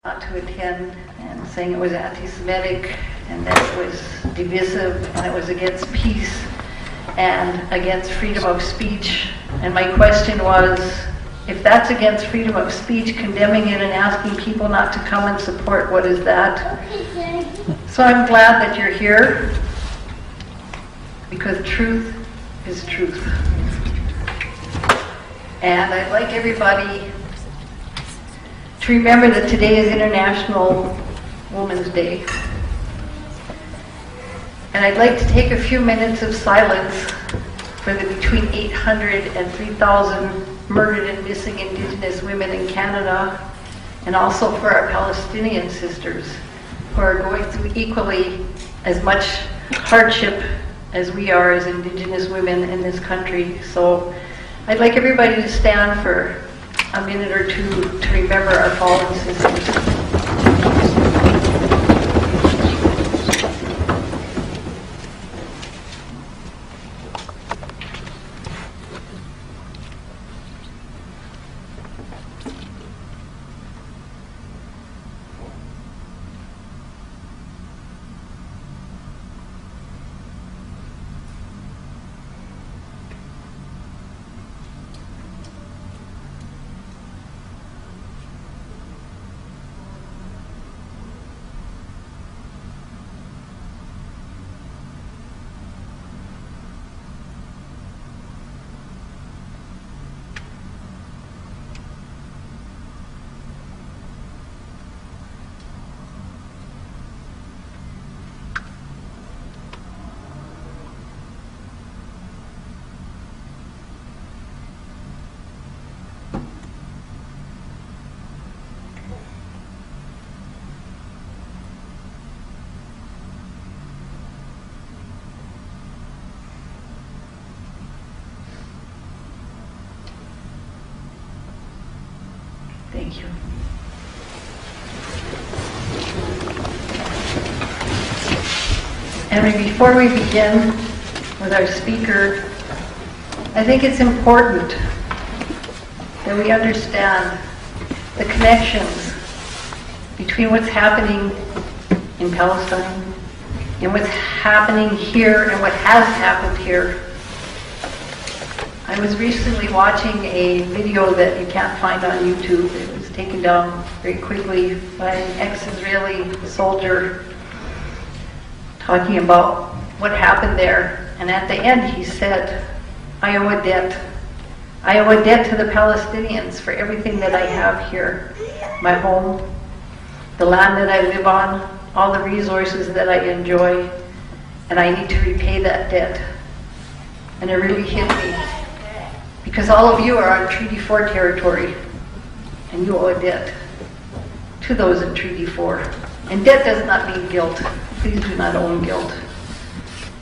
not to attend, and saying it was anti-Semitic and that it was divisive and it was against peace and against freedom of speech. And my question was, if that's against freedom of speech, condemning it and asking people not to come and support, what is that? So I'm glad that you're here, because truth is truth. And I'd like everybody to remember that today is International Women's Day. And I'd like to take a few minutes of silence for the between 800 and 3,000 murdered and missing Indigenous women in Canada, and also for our Palestinian sisters who are going through equally as much hardship as we are as Indigenous women in this country. So I'd like everybody to stand for a minute or two to remember our fallen sisters. Thank you. And before we begin with our speaker, I think it's important that we understand the connections between what's happening in Palestine and what's happening here and what has happened here. I was recently watching a video that you can't find on YouTube. It was taken down very quickly by an ex-Israeli soldier talking about what happened there. And at the end he said, I owe a debt. I owe a debt to the Palestinians for everything that I have here. My home, the land that I live on, all the resources that I enjoy, and I need to repay that debt. And it really hit me. Because all of you are on Treaty 4 territory, and you owe a debt to those in Treaty 4. And debt does not mean guilt. Please do not own guilt.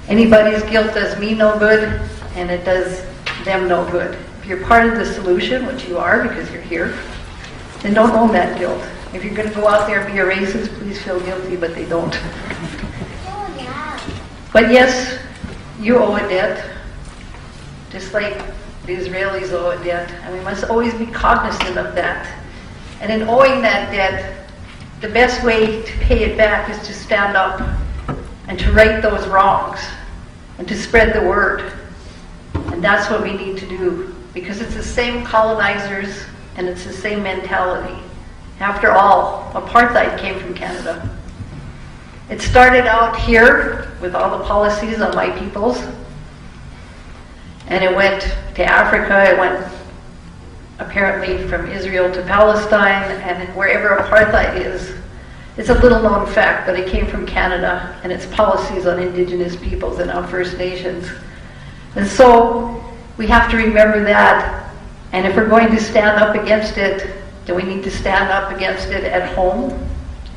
Anybody's guilt does me no good, and it does them no good. If you're part of the solution, which you are because you're here, then don't own that guilt. If you're going to go out there and be a racist, please feel guilty, but they don't. But yes, you owe a debt, just like the Israelis owe a debt, and we must always be cognizant of that. And in owing that debt, the best way to pay it back is to stand up and to right those wrongs and to spread the word. And that's what we need to do, because it's the same colonizers and it's the same mentality. After all, apartheid came from Canada. It started out here with all the policies on my peoples, and it went to Africa. It went apparently from Israel to Palestine, and wherever apartheid is. It's a little known fact, but it came from Canada and its policies on Indigenous peoples and on First Nations. And so we have to remember that, and if we're going to stand up against it, then we need to stand up against it at home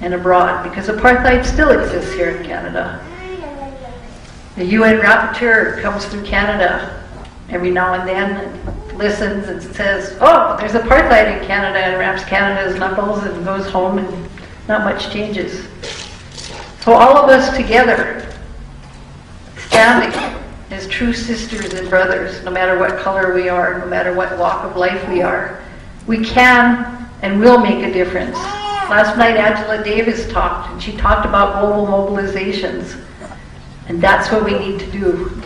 and abroad, because apartheid still exists here in Canada. The UN rapporteur comes through Canada every now and then and listens and says, oh, there's apartheid in Canada, and wraps Canada's knuckles and goes home, and not much changes. So all of us together, standing as true sisters and brothers, no matter what color we are, no matter what walk of life we are, we can and will make a difference. Last night Angela Davis talked, and she talked about global mobilizations. And that's what we need to do.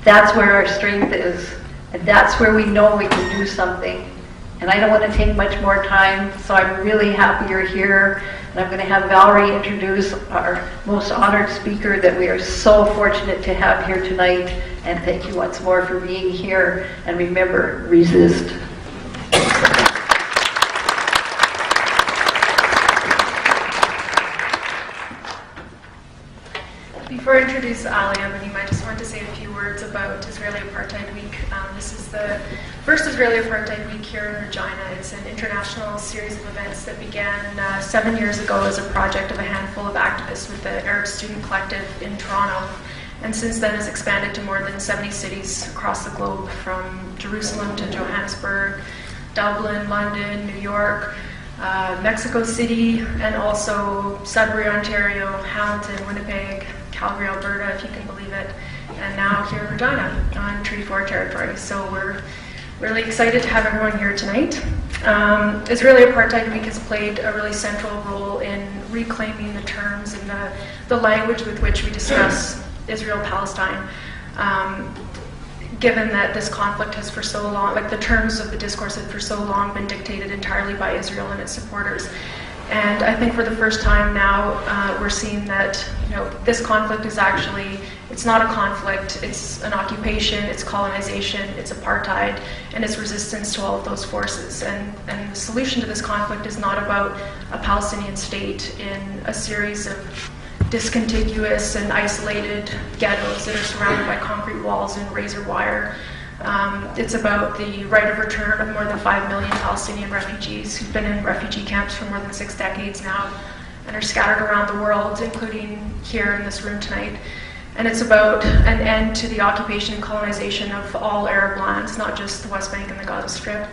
That's where our strength is. And that's where we know we can do something. And I don't want to take much more time, so I'm really happy you're here. And I'm going to have Valerie introduce our most honored speaker that we are so fortunate to have here tonight. And thank you once more for being here. And remember, resist. Before I introduce Ali Abunimah, I just want to say a few words about Israeli Apartheid Week. This is the first Israeli Apartheid Week here in Regina. It's an international series of events that began 7 years ago as a project of a handful of activists with the Arab Student Collective in Toronto, and since then has expanded to more than 70 cities across the globe, from Jerusalem to Johannesburg, Dublin, London, New York, Mexico City, and also Sudbury, Ontario, Hamilton, Winnipeg, Calgary, Alberta, if you can believe it, and now here in Regina on Treaty 4 territory. So we're really excited to have everyone here tonight. Israeli Apartheid Week has played a really central role in reclaiming the terms and the language with which we discuss Israel-Palestine. Given that this conflict has for so long, like the terms of the discourse have for so long been dictated entirely by Israel and its supporters. And I think for the first time now, we're seeing that this conflict is actually, it's not a conflict, it's an occupation, it's colonization, it's apartheid, and it's resistance to all of those forces. And the solution to this conflict is not about a Palestinian state in a series of discontiguous and isolated ghettos that are surrounded by concrete walls and razor wire. It's about the right of return of more than 5 million Palestinian refugees who've been in refugee camps for more than 6 decades now and are scattered around the world, including here in this room tonight. And it's about an end to the occupation and colonization of all Arab lands, not just the West Bank and the Gaza Strip.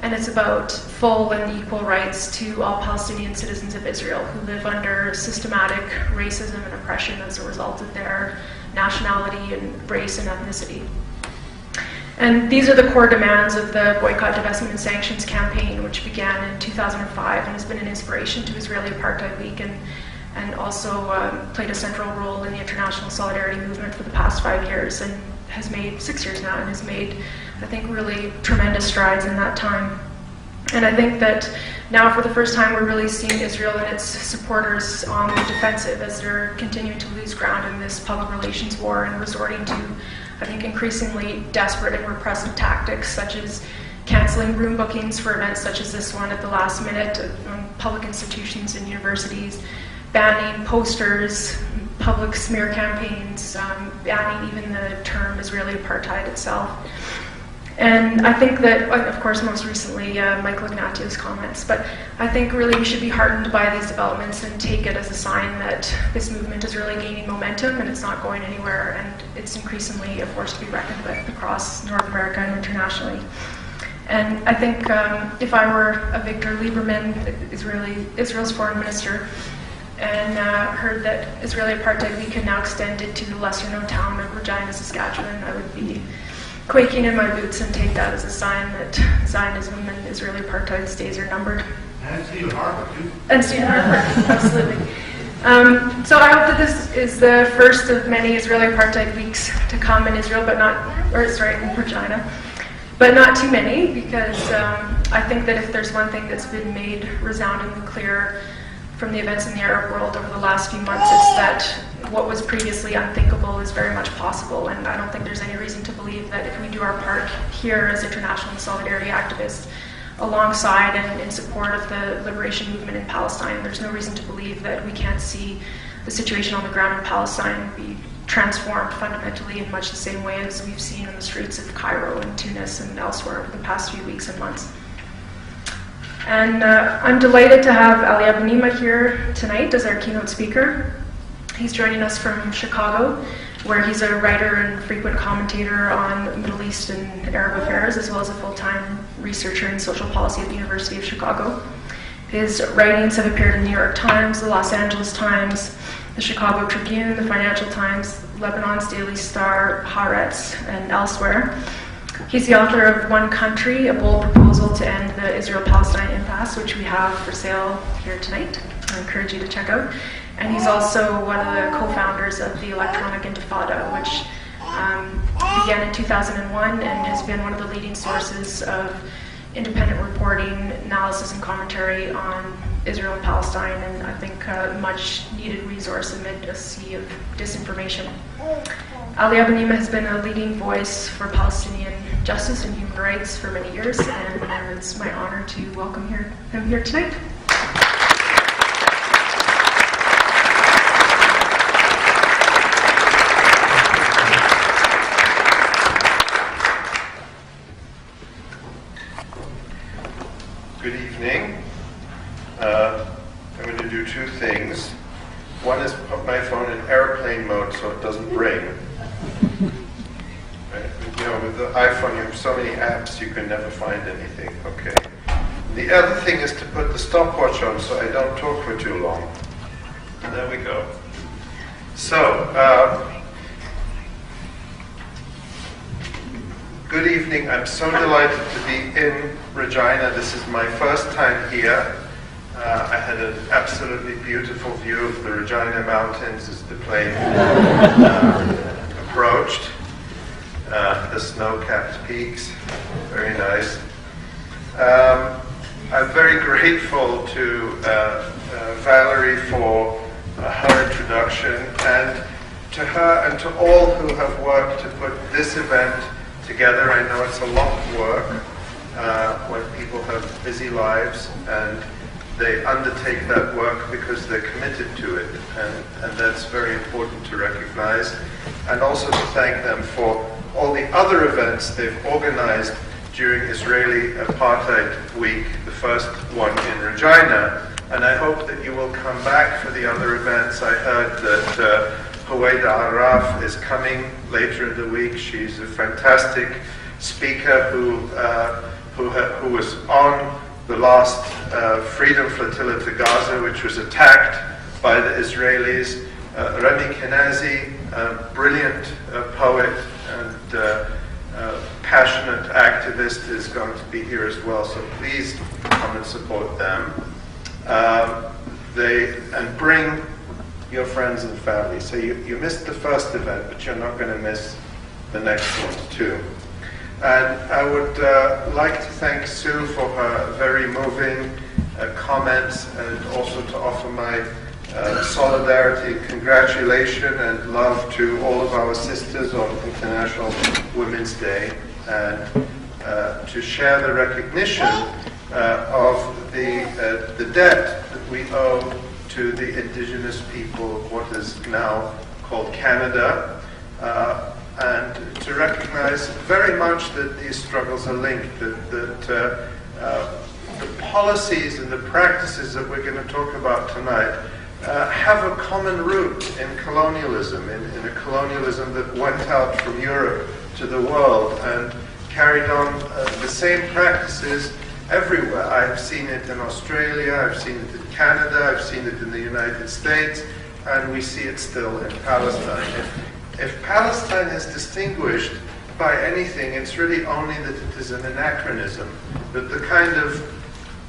And it's about full and equal rights to all Palestinian citizens of Israel who live under systematic racism and oppression as a result of their nationality and race and ethnicity. And these are the core demands of the Boycott, Divestment and Sanctions campaign, which began in 2005 and has been an inspiration to Israeli Apartheid Week, and also played a central role in the international solidarity movement for the past 5 years, and has made 6 years now, and has made, I think, really tremendous strides in that time. And I think that now for the first time we're really seeing Israel and its supporters on the defensive as they're continuing to lose ground in this public relations war and resorting to, I think, increasingly desperate and repressive tactics, such as canceling room bookings for events such as this one at the last minute on public institutions and universities, banning posters, public smear campaigns, banning even the term Israeli apartheid itself. And I think that, of course, most recently, Michael Ignatio's comments, but I think really we should be heartened by these developments and take it as a sign that this movement is really gaining momentum and it's not going anywhere, and it's increasingly a force to be reckoned with across North America and internationally. And I think if I were a Victor Lieberman, Israel's foreign minister, and heard that Israeli Apartheid Week had now extended to the lesser-known town of Regina, Saskatchewan, I would be quaking in my boots and take that as a sign that Zionism and Israeli apartheid's days are numbered. And Stephen Harper, too. And Stephen Harper, absolutely. So I hope that this is the first of many Israeli apartheid weeks to come in Israel, in Regina, but not too many, because I think that if there's one thing that's been made resoundingly clear from the events in the Arab world over the last few months, it's that what was previously unthinkable is very much possible, and I don't think there's any reason to believe that if we do our part here as international solidarity activists alongside and in support of the liberation movement in Palestine, there's no reason to believe that we can't see the situation on the ground in Palestine be transformed fundamentally in much the same way as we've seen in the streets of Cairo and Tunis and elsewhere over the past few weeks and months. And I'm delighted to have Ali Abunimah here tonight as our keynote speaker. He's joining us from Chicago, where he's a writer and frequent commentator on Middle East and Arab affairs, as well as a full-time researcher in social policy at the University of Chicago. His writings have appeared in the New York Times, the Los Angeles Times, the Chicago Tribune, the Financial Times, Lebanon's Daily Star, Haaretz, and elsewhere. He's the author of One Country, a bold proposal to end the Israel-Palestinian impasse, which we have for sale here tonight. I encourage you to check out. And he's also one of the co-founders of the Electronic Intifada, which began in 2001 and has been one of the leading sources of independent reporting, analysis, and commentary on Israel and Palestine, and I think a much needed resource amid a sea of disinformation. Ali Abunimah has been a leading voice for Palestinian justice and human rights for many years, and it's my honor to welcome him here tonight. Good evening. I'm going to do two things. One is put my phone in airplane mode so it doesn't ring. Right? You know, with the iPhone you have so many apps you can never find anything. Okay. The other thing is to put the stopwatch on so I don't talk for too long. And there we go. So, good evening. I'm so delighted to be in Regina. This is my first time here. I had an absolutely beautiful view of the Regina Mountains as the plane approached. The snow-capped peaks, very nice. I'm very grateful to Valerie for her introduction, and to her and to all who have worked to put this event together. I know it's a lot of work when people have busy lives, and they undertake that work because they're committed to it, and that's very important to recognize. And also to thank them for all the other events they've organized during Israeli Apartheid Week, the first one in Regina. And I hope that you will come back for the other events. I heard that Huwaida Araf is coming later in the week. She's a fantastic speaker who was on the last Freedom Flotilla to Gaza, which was attacked by the Israelis. Rami Kenazi, a brilliant poet and passionate activist, is going to be here as well. So please come and support them. And bring your friends and family. So you missed the first event, but you're not going to miss the next one too. And I would like to thank Sue for her very moving comments, and also to offer my solidarity, congratulation, and love to all of our sisters on International Women's Day, and to share the recognition of the debt that we owe to the indigenous people of what is now called Canada, and to recognize very much that these struggles are linked, that the policies and the practices that we're going to talk about tonight have a common root in colonialism, in a colonialism that went out from Europe to the world and carried on the same practices everywhere. I've seen it in Australia, I've seen it in Canada, I've seen it in the United States, and we see it still in Palestine. If Palestine is distinguished by anything, it's really only that it is an anachronism, that the kind of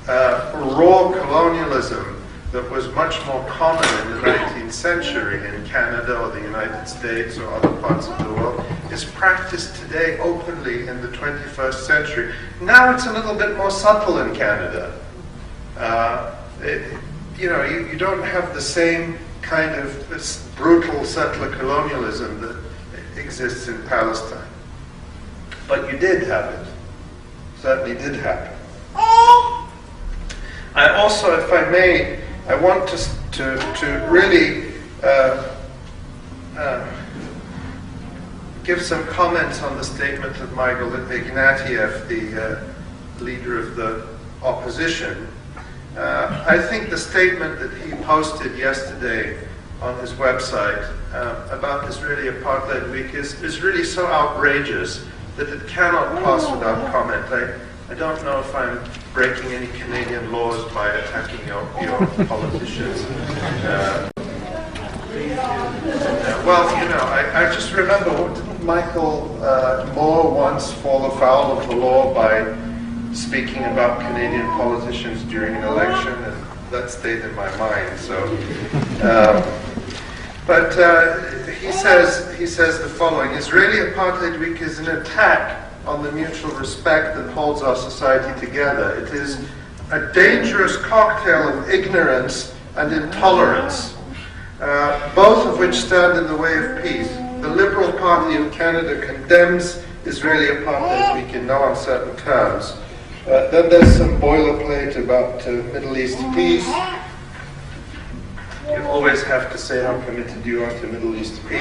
raw colonialism that was much more common in the 19th century in Canada or the United States or other parts of the world is practiced today openly in the 21st century. Now it's a little bit more subtle in Canada. You don't have the same kind of this brutal settler colonialism that exists in Palestine. But you did have it. Certainly did happen. I also, if I may, I want to really give some comments on the statement of Michael Ignatieff, the leader of the opposition. I think the statement that he posted yesterday on his website about Israeli Apartheid Week is really so outrageous that it cannot pass without comment. I don't know if I'm breaking any Canadian laws by attacking your politicians. Well, I just remember, didn't Michael Moore once fall afoul of the law by speaking about Canadian politicians during an election? And that stayed in my mind. So, he says the following: Israeli Apartheid Week is an attack on the mutual respect that holds our society together. It is a dangerous cocktail of ignorance and intolerance, both of which stand in the way of peace. The Liberal Party of Canada condemns Israeli Apartheid Week in no uncertain terms. Then there's some boilerplate about Middle East peace. You always have to say how committed you are to Middle East peace.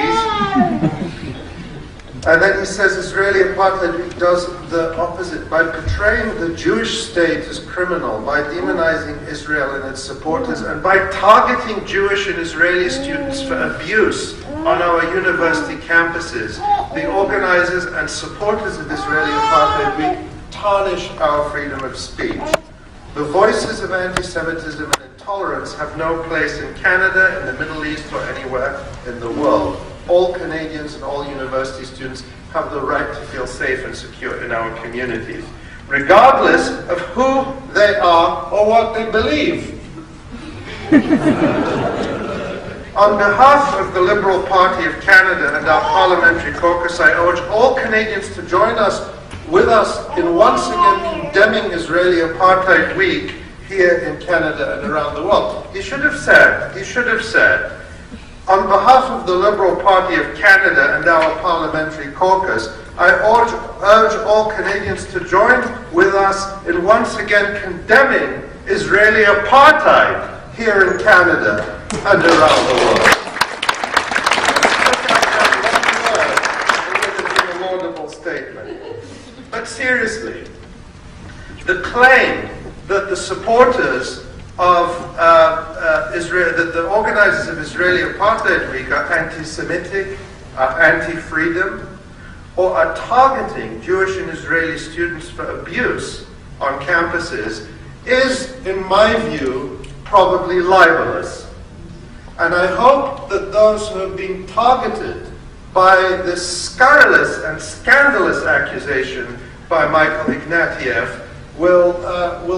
And then he says Israeli Apartheid Week does the opposite by portraying the Jewish state as criminal, by demonizing Israel and its supporters, and by targeting Jewish and Israeli students for abuse on our university campuses. The organizers and supporters of Israeli Apartheid Week tarnish our freedom of speech. The voices of anti-Semitism and intolerance have no place in Canada, in the Middle East, or anywhere in the world. All Canadians and all university students have the right to feel safe and secure in our communities, regardless of who they are or what they believe. On behalf of the Liberal Party of Canada and our parliamentary caucus, I urge all Canadians to join with us in once again condemning Israeli Apartheid Week here in Canada and around the world. He should have said, on behalf of the Liberal Party of Canada and our parliamentary caucus, I urge all Canadians to join with us in once again condemning Israeli apartheid here in Canada and around the world. It's a laudable statement. But seriously, the claim that the supporters of Israel, that the organizers of Israeli Apartheid Week are anti-Semitic, are anti-freedom, or are targeting Jewish and Israeli students for abuse on campuses is, in my view, probably libelous. And I hope that those who have been targeted by this scurrilous and scandalous accusation by Michael Ignatieff will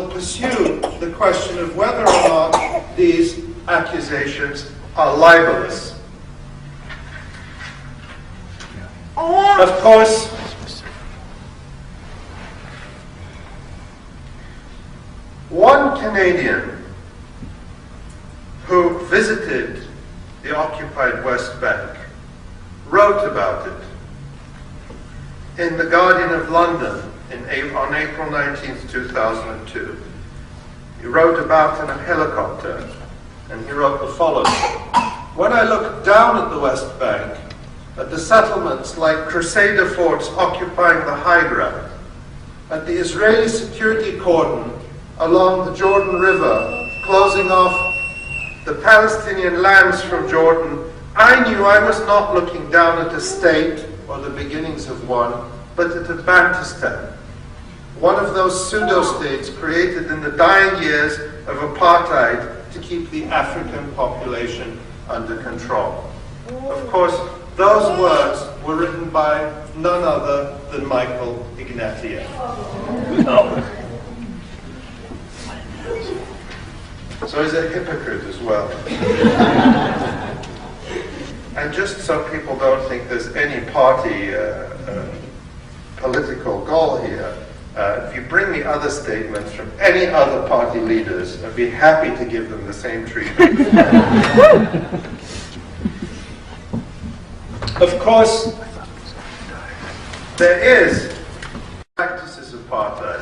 pursue the question of whether or not these accusations are libelous. Of course, one Canadian who visited the occupied West Bank wrote about it in The Guardian of London on April 19th, 2002. He wrote about in a helicopter, and he wrote the following: "When I look down at the West Bank, at the settlements like Crusader forts occupying the high ground, at the Israeli security cordon along the Jordan River, closing off the Palestinian lands from Jordan, I knew I was not looking down at a state or the beginnings of one, but at a Bantustan, one of those pseudo-states created in the dying years of apartheid to keep the African population under control." Of course, those words were written by none other than Michael Ignatieff. So he's a hypocrite as well. And just so people don't think there's any party political goal here, if you bring me other statements from any other party leaders, I'd be happy to give them the same treatment. Of course, there is practices of apartheid,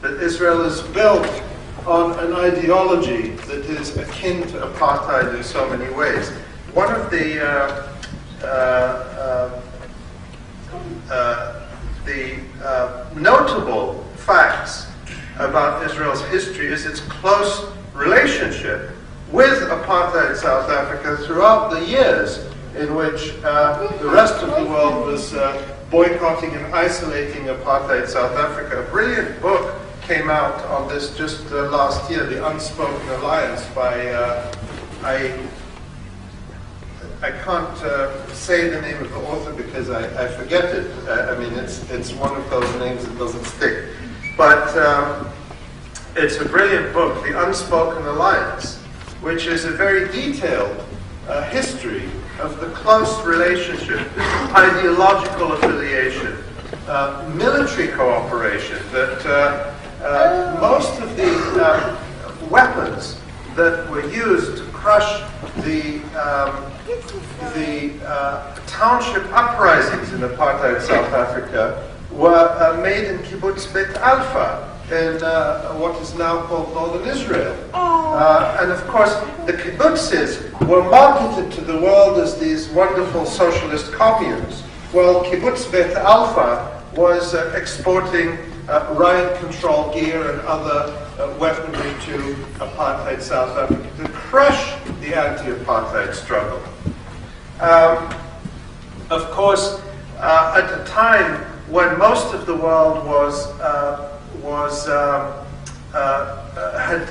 that Israel is built on an ideology that is akin to apartheid in so many ways. One of the notable facts about Israel's history is its close relationship with apartheid South Africa throughout the years in which the rest of the world was boycotting and isolating apartheid South Africa. A brilliant book came out on this just last year, The Unspoken Alliance, by I can't say the name of the author because I forget it. I mean, it's one of those names that doesn't stick. But it's a brilliant book, The Unspoken Alliance, which is a very detailed history of the close relationship, ideological affiliation, military cooperation, that most of the weapons that were used to crush the township uprisings in apartheid South Africa were made in Kibbutz Beit Alpha in what is now called Northern Israel. And of course, the kibbutzes were marketed to the world as these wonderful socialist communes, while Kibbutz Beit Alpha was exporting riot control gear and other weaponry to apartheid South Africa to crush the anti-apartheid struggle. Of course, at a time when most of the world had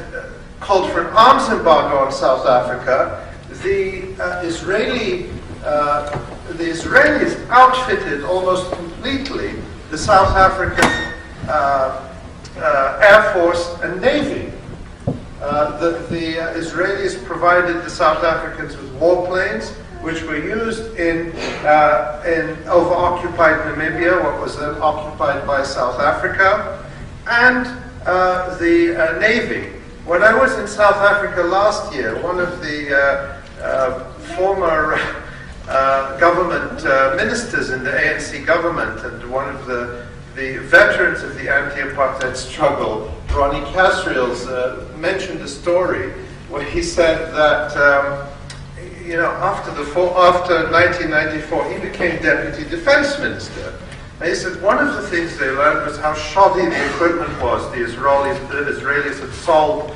called for an arms embargo on South Africa, the Israelis outfitted almost completely the South African Air Force and Navy. The Israelis provided the South Africans with warplanes, which were used in over-occupied Namibia, what was then occupied by South Africa, and the Navy. When I was in South Africa last year, one of the former government ministers in the ANC government and one of the veterans of the anti-apartheid struggle, Ronnie Casriels, mentioned a story where he said that after 1994 he became deputy defense minister. And he said one of the things they learned was how shoddy the equipment was the Israelis had sold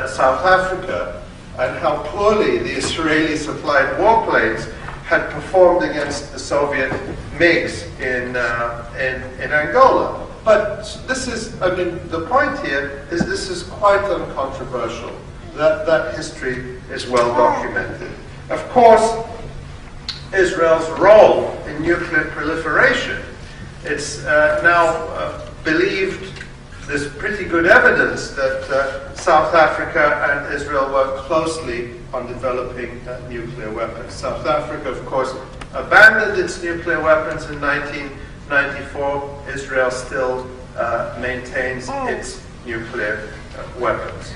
South Africa, and how poorly the Israeli supplied warplanes had performed against the Soviet MiGs in Angola. But this is, the point here is this is quite uncontroversial. That history is well documented. Of course, Israel's role in nuclear proliferation. It's now believed, there's pretty good evidence that South Africa and Israel work closely on developing nuclear weapons. South Africa, of course, abandoned its nuclear weapons in 1994. Israel still maintains its nuclear weapons.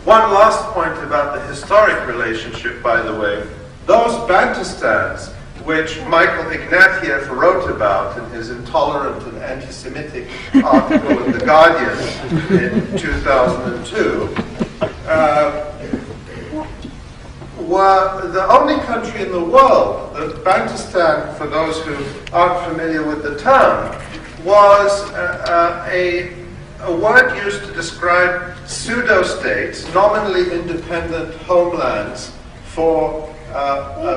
One last point about the historic relationship, by the way. Those Bantustans, which Michael Ignatieff wrote about in his intolerant and anti-Semitic article in The Guardian in 2002, were the only country in the world that Bantustan, for those who aren't familiar with the term, was a word used to describe pseudo-states, nominally independent homelands for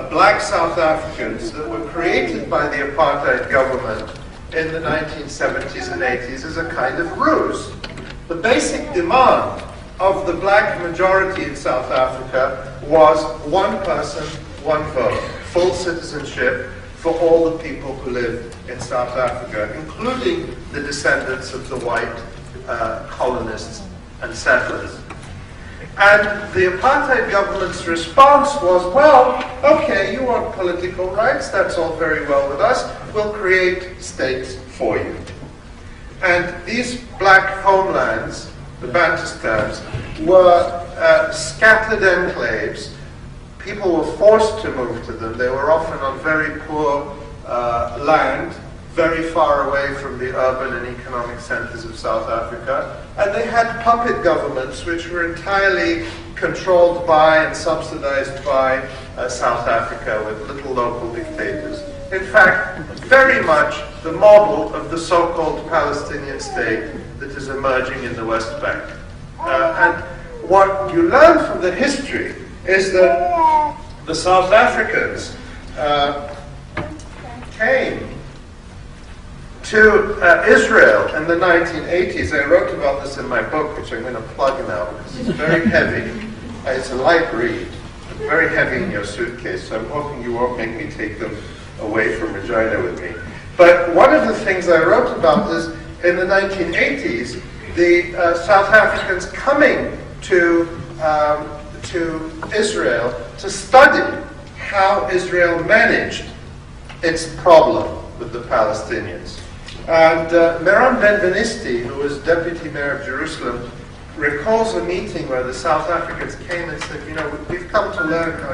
black South Africans that were created by the apartheid government in the 1970s and 80s as a kind of ruse. The basic demand of the black majority in South Africa was one person, one vote, full citizenship for all the people who live in South Africa, including the descendants of the white colonists and settlers. And the apartheid government's response was, well, okay, you want political rights, that's all very well with us, we'll create states for you. And these black homelands, the Bantustans, were scattered enclaves. People were forced to move to them. They were often on very poor land, very far away from the urban and economic centers of South Africa. And they had puppet governments which were entirely controlled by and subsidized by South Africa with little local dictators. In fact, very much the model of the so-called Palestinian state that is emerging in the West Bank. And what you learn from the history is that the South Africans came to Israel in the 1980s. I wrote about this in my book, which I'm going to plug now because it's very heavy. It's a light read, very heavy in your suitcase, so I'm hoping you won't make me take them away from Regina with me. But one of the things I wrote about is in the 1980s, the South Africans coming to Israel to study how Israel managed its problem with the Palestinians. And Meron Ben-Venisti, who was deputy mayor of Jerusalem, recalls a meeting where the South Africans came and said, we've come to learn how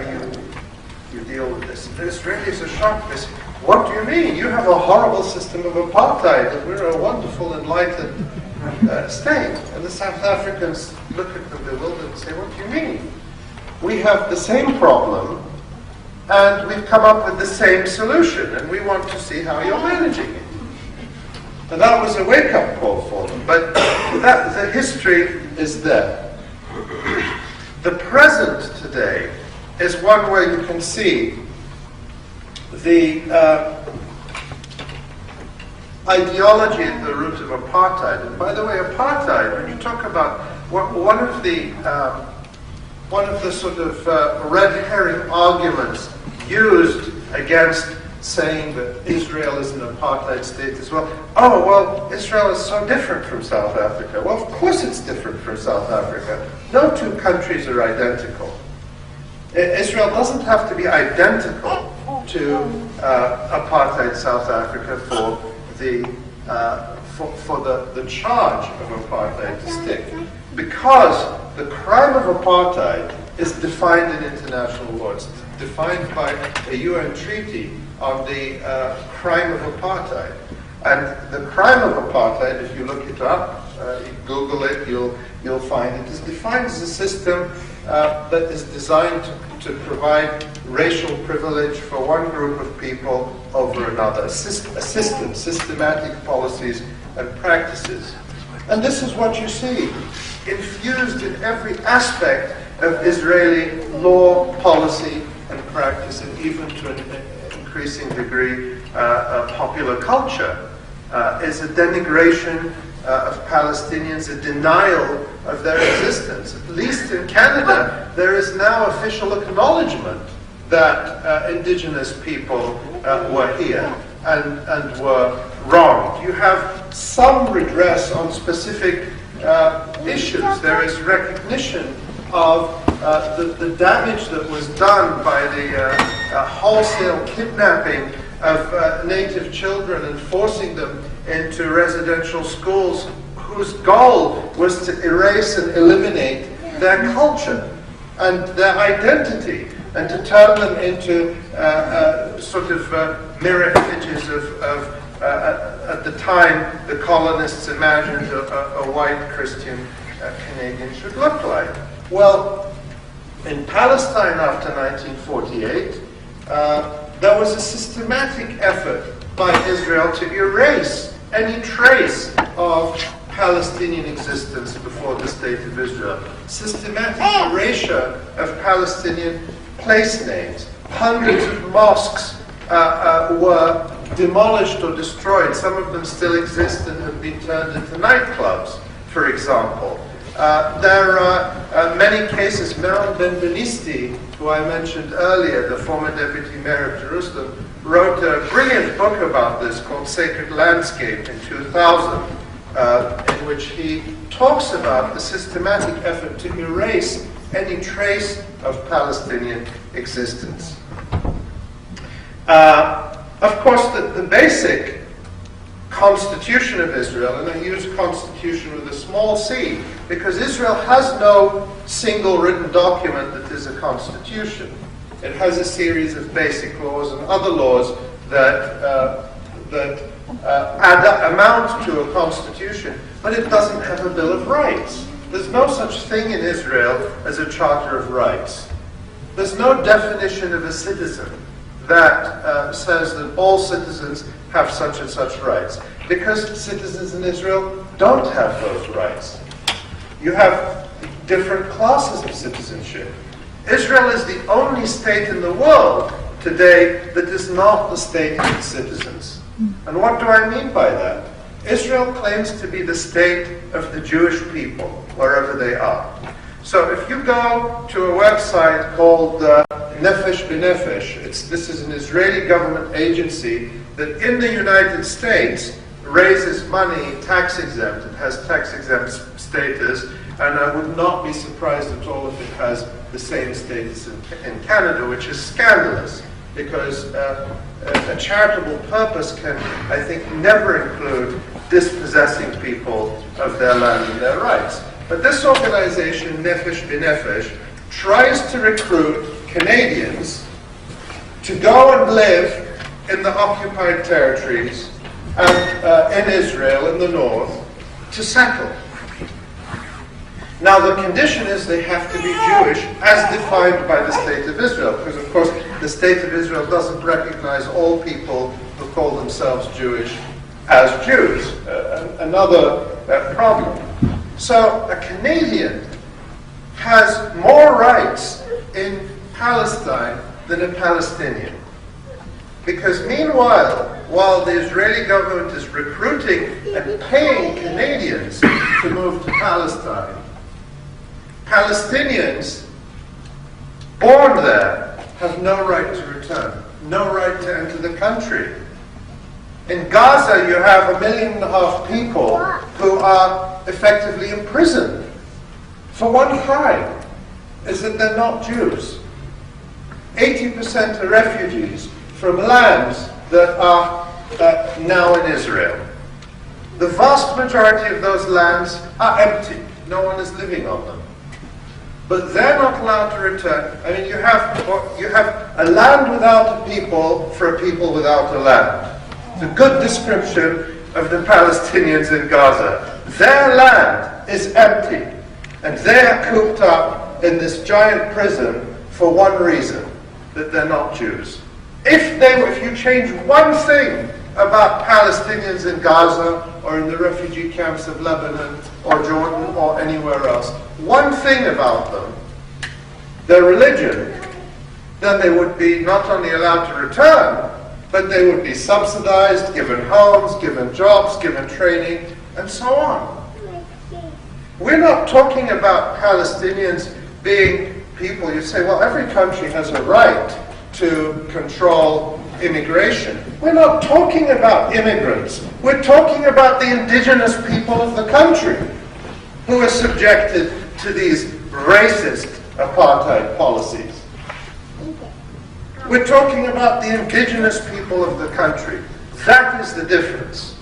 you deal with this. The Israelis are shocked. They say, what do you mean? You have a horrible system of apartheid, and we're a wonderful, enlightened state. And the South Africans look at them bewildered and say, what do you mean? We have the same problem, and we've come up with the same solution, and we want to see how you're managing it. And that was a wake-up call for them. But the history is there. The present today is one where you can see the ideology at the root of apartheid. And by the way, apartheid, when you talk about one of the sort of red herring arguments used against saying that Israel is an apartheid state as well. Oh, well, Israel is so different from South Africa. Well, of course it's different from South Africa. No two countries are identical. Israel doesn't have to be identical to apartheid South Africa for the charge of apartheid to stick. Because the crime of apartheid is defined in international law. It's defined by a UN treaty on the crime of apartheid. And the crime of apartheid, if you look it up, you Google it, you'll find it is defined as a system that is designed to provide racial privilege for one group of people over another. A system, systematic policies and practices. And this is what you see infused in every aspect of Israeli law, policy, and practice, and even to an increasing degree popular culture, is a denigration of Palestinians, a denial of their existence. At least in Canada, there is now official acknowledgement that indigenous people were here and were wronged. You have some redress on specific issues. There is recognition of the damage that was done by the wholesale kidnapping of native children and forcing them into residential schools whose goal was to erase and eliminate their culture and their identity and to turn them into sort of mirror images of at the time the colonists imagined a white Christian Canadian should look like. Well, in Palestine after 1948, there was a systematic effort by Israel to erase any trace of Palestinian existence before the State of Israel. Systematic erasure of Palestinian place names. Hundreds of mosques were demolished or destroyed. Some of them still exist and have been turned into nightclubs, for example. There are many cases. Meron Ben-Venisti, who I mentioned earlier, the former deputy mayor of Jerusalem, wrote a brilliant book about this called Sacred Landscape in 2000, in which he talks about the systematic effort to erase any trace of Palestinian existence. Of course, the basic constitution of Israel, and I use constitution with a small c, because Israel has no single written document that is a constitution. It has a series of basic laws and other laws that amount to a constitution, but it doesn't have a Bill of Rights. There's no such thing in Israel as a Charter of Rights. There's no definition of a citizen that says that all citizens have such and such rights, because citizens in Israel don't have those rights. You have different classes of citizenship. Israel is the only state in the world today that is not the state of its citizens. And what do I mean by that? Israel claims to be the state of the Jewish people, wherever they are. So if you go to a website called Nefesh B'Nefesh. This is an Israeli government agency that in the United States raises money tax-exempt. It has tax-exempt status, and I would not be surprised at all if it has the same status in Canada, which is scandalous, because a charitable purpose can, I think, never include dispossessing people of their land and their rights. But this organization, Nefesh B'Nefesh, tries to recruit Canadians to go and live in the occupied territories and in Israel, in the north, to settle. Now, the condition is they have to be Jewish as defined by the State of Israel, because, of course, the State of Israel doesn't recognize all people who call themselves Jewish as Jews. Another problem. So, a Canadian has more rights in Palestine than a Palestinian. Because meanwhile, while the Israeli government is recruiting and paying Canadians to move to Palestine, Palestinians born there have no right to return, no right to enter the country. In Gaza, you have 1.5 million people who are effectively imprisoned for one crime, is that they're not Jews. 80% are refugees from lands that are now in Israel. The vast majority of those lands are empty. No one is living on them. But they're not allowed to return. I mean, you have a land without a people for a people without a land. It's a good description of the Palestinians in Gaza. Their land is empty, and they are cooped up in this giant prison for one reason, that they're not Jews. If you change one thing about Palestinians in Gaza or in the refugee camps of Lebanon or Jordan or anywhere else, one thing about them, their religion, then they would be not only allowed to return, but they would be subsidized, given homes, given jobs, given training, and so on. We're not talking about Palestinians being people. You say, well, every country has a right to control immigration. We're not talking about immigrants. We're talking about the indigenous people of the country who are subjected to these racist apartheid policies. We're talking about the indigenous people of the country. That is the difference.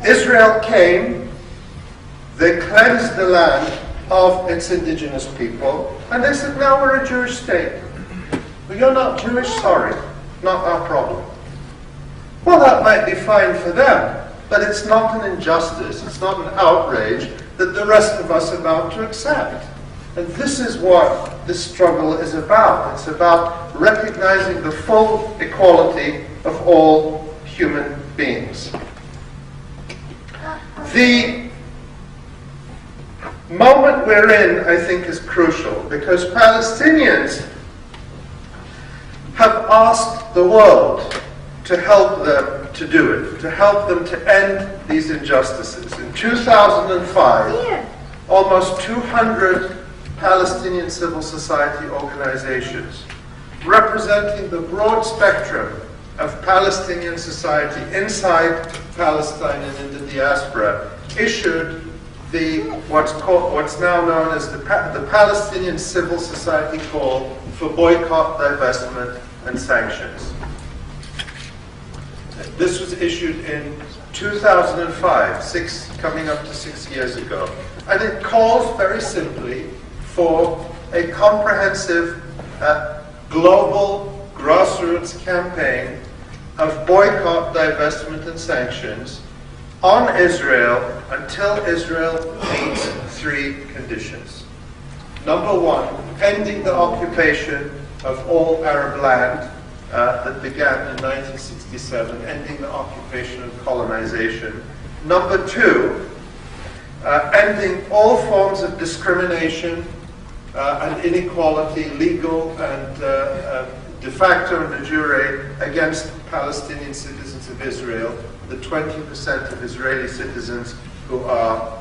Israel came, they cleansed the land of its indigenous people, and they said, now we're a Jewish state. Well, you're not Jewish? Sorry, not our problem. Well, that might be fine for them, but it's not an injustice, it's not an outrage that the rest of us are bound to accept. And this is what this struggle is about. It's about recognizing the full equality of all human beings. The moment we're in, I think, is crucial, because Palestinians have asked the world to help them to do it, to help them to end these injustices. In 2005, almost 200 Palestinian civil society organizations, representing the broad spectrum of Palestinian society inside Palestine and in the diaspora, issued what's now known as the Palestinian Civil Society Call for Boycott, Divestment, and Sanctions. This was issued in 2005, coming up to 6 years ago. And it calls very simply for a comprehensive global grassroots campaign of boycott, divestment, and sanctions on Israel until Israel meets 3 conditions. Number 1, ending the occupation of all Arab land that began in 1967, ending the occupation and colonization. Number 2, ending all forms of discrimination and inequality, legal and de facto and de jure, against Palestinian citizens of Israel, the 20% of Israeli citizens who are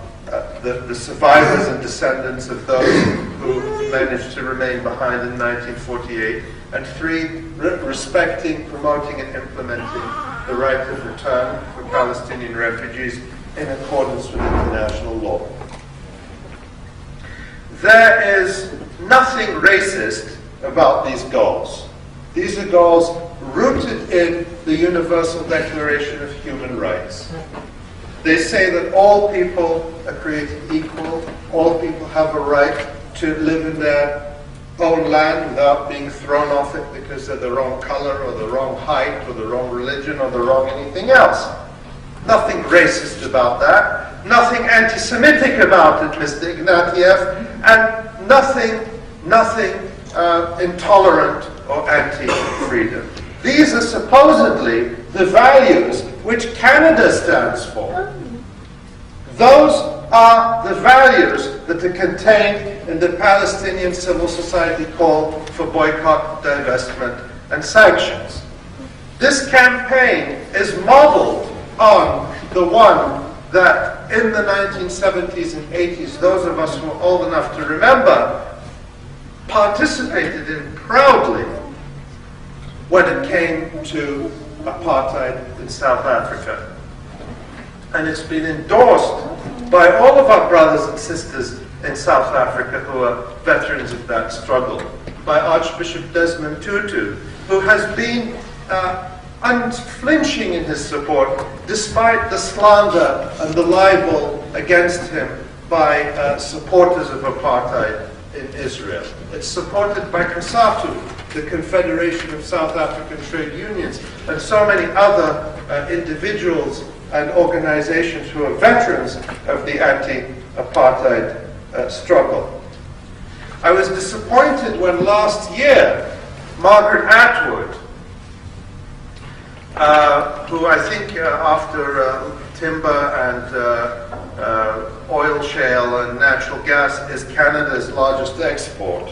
the survivors and descendants of those who managed to remain behind in 1948, and 3, respecting, promoting, and implementing the right of return for Palestinian refugees in accordance with international law. There is nothing racist about these goals. These are goals rooted in the Universal Declaration of Human Rights. They say that all people are created equal, all people have a right to live in their own land without being thrown off it because they're the wrong color or the wrong height or the wrong religion or the wrong anything else. Nothing racist about that, nothing anti-Semitic about it, Mr. Ignatieff, and nothing intolerant or anti-freedom. These are supposedly the values which Canada stands for. Those are the values that are contained in the Palestinian civil society call for boycott, divestment, and sanctions. This campaign is modeled on the one that in the 1970s and 80s, those of us who are old enough to remember, participated in proudly when it came to apartheid in South Africa. And it's been endorsed by all of our brothers and sisters in South Africa who are veterans of that struggle, by Archbishop Desmond Tutu, who has been unflinching in his support despite the slander and the libel against him by supporters of apartheid in Israel. It's supported by COSATU, the Confederation of South African Trade Unions, and so many other individuals and organizations who are veterans of the anti-apartheid struggle. I was disappointed when last year Margaret Atwood, who I think after timber and oil shale and natural gas is Canada's largest export.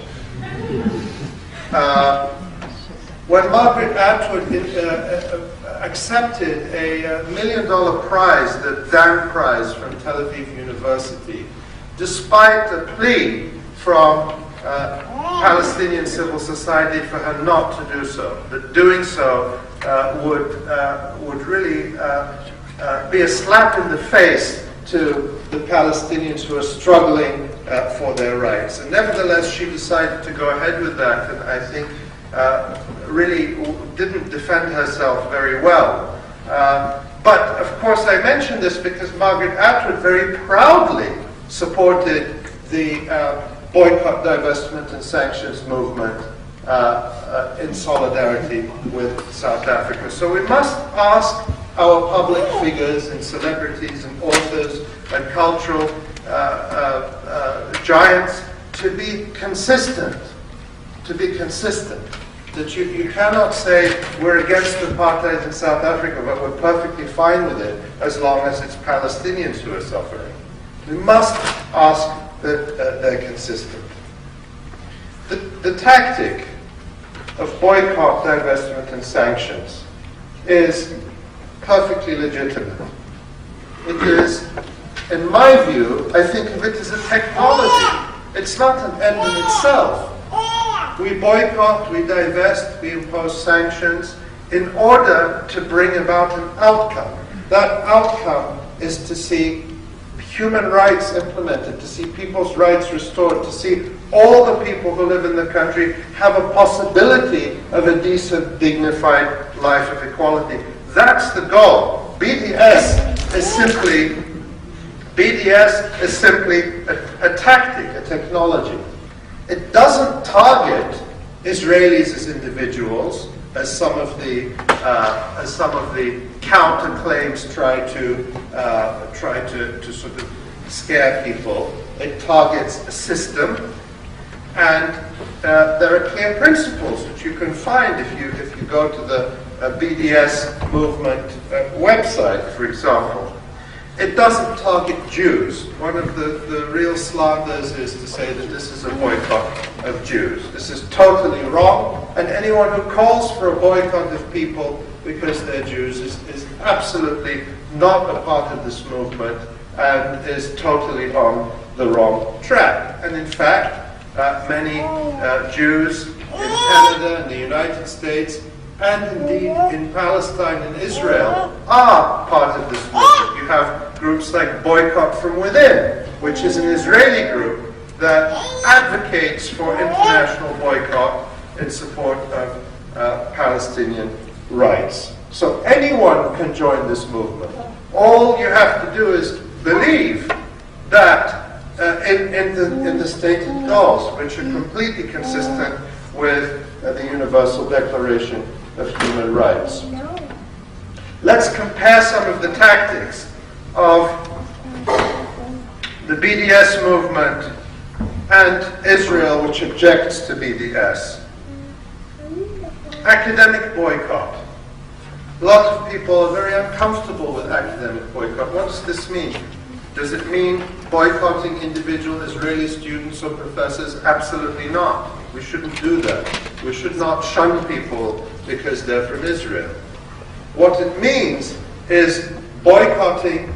When Margaret Atwood accepted a $1 million prize, the Dan Prize from Tel Aviv University, despite a plea from Palestinian civil society for her not to do so, that doing so would really be a slap in the face to the Palestinians who are struggling for their rights. And nevertheless, she decided to go ahead with that, and I think really didn't defend herself very well. But of course I mention this because Margaret Atwood very proudly supported the boycott, divestment and sanctions movement in solidarity with South Africa. So we must ask our public figures and celebrities and authors and cultural giants to be consistent. That you cannot say we're against apartheid in South Africa, but we're perfectly fine with it as long as it's Palestinians who are suffering. We must ask that they're consistent. The tactic of boycott, divestment, and sanctions is perfectly legitimate. It is, in my view, I think of it as a technology. It's not an end in itself. We boycott, we divest, we impose sanctions in order to bring about an outcome. That outcome is to see human rights implemented, to see people's rights restored, to see all the people who live in the country have a possibility of a decent, dignified life of equality. That's the goal. BDS is simply a tactic, a technology. It doesn't target Israelis as individuals, as some of the counterclaims try to sort of scare people. It targets a system, and there are clear principles that you can find if you go to the BDS movement website, for example. It doesn't target Jews. One of the real slanders is to say that this is a boycott of Jews. This is totally wrong, and anyone who calls for a boycott of people because they're Jews is absolutely not a part of this movement and is totally on the wrong track. And in fact, many Jews in Canada and the United States, and indeed in Palestine and Israel, are part of this movement. You have groups like Boycott from Within, which is an Israeli group that advocates for international boycott in support of Palestinian rights. So anyone can join this movement. All you have to do is believe that in the stated goals, which are completely consistent with the Universal Declaration of Human Rights. Let's compare some of the tactics of the BDS movement and Israel, which objects to BDS. Academic boycott. A lot of people are very uncomfortable with academic boycott. What does this mean? Does it mean boycotting individual Israeli students or professors? Absolutely not. We shouldn't do that. We should not shun people because they're from Israel. What it means is boycotting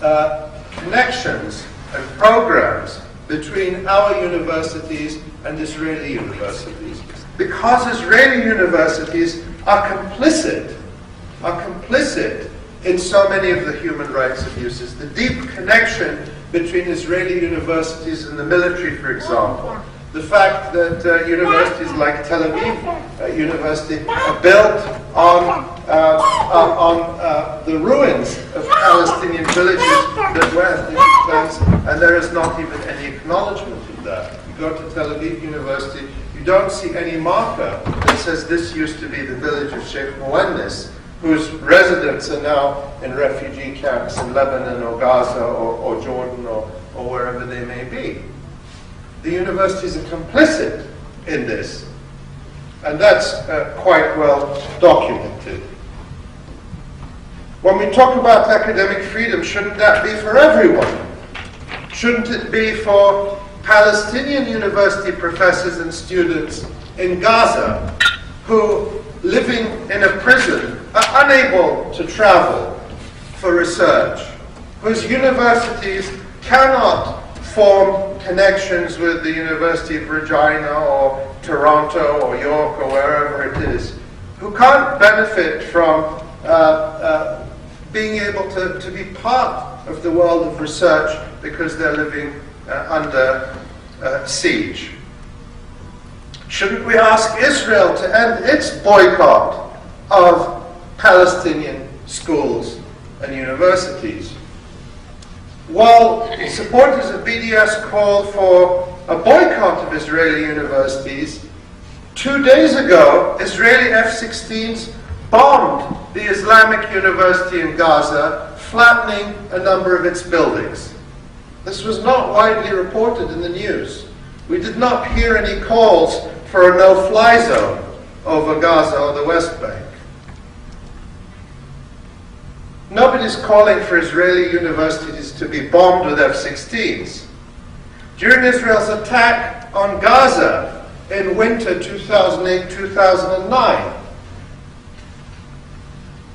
connections and programs between our universities and Israeli universities. Because Israeli universities are complicit in so many of the human rights abuses. The deep connection between Israeli universities and the military, for example. The fact that universities like Tel Aviv University are built on the ruins of Palestinian villages that were ethnic cleansed, and there is not even any acknowledgement of that. You go to Tel Aviv University, you don't see any marker that says this used to be the village of Sheikh Mohannis, whose residents are now in refugee camps in Lebanon or Gaza or Jordan or wherever they may be. The universities are complicit in this, and that's quite well documented. When we talk about academic freedom, shouldn't that be for everyone? Shouldn't it be for Palestinian university professors and students in Gaza who, living in a prison, are unable to travel for research, whose universities cannot form connections with the University of Regina or Toronto or York or wherever it is, who can't benefit from being able to be part of the world of research because they're living under siege. Shouldn't we ask Israel to end its boycott of Palestinian schools and universities? While supporters of BDS call for a boycott of Israeli universities, 2 days ago, Israeli F-16s bombed the Islamic University in Gaza, flattening a number of its buildings. This was not widely reported in the news. We did not hear any calls for a no-fly zone over Gaza or the West Bank. Nobody's calling for Israeli universities to be bombed with F-16s. During Israel's attack on Gaza in winter 2008-2009,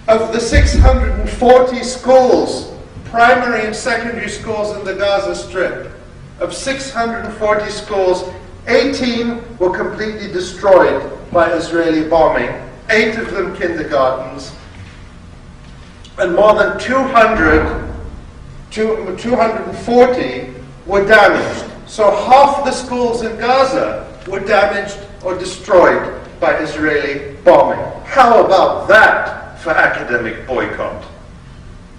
of the 640 schools, primary and secondary schools in the Gaza Strip, of 640 schools, 18 were completely destroyed by Israeli bombing, 8 of them kindergartens, and more than 240 were damaged. So half the schools in Gaza were damaged or destroyed by Israeli bombing. How about that for academic boycott?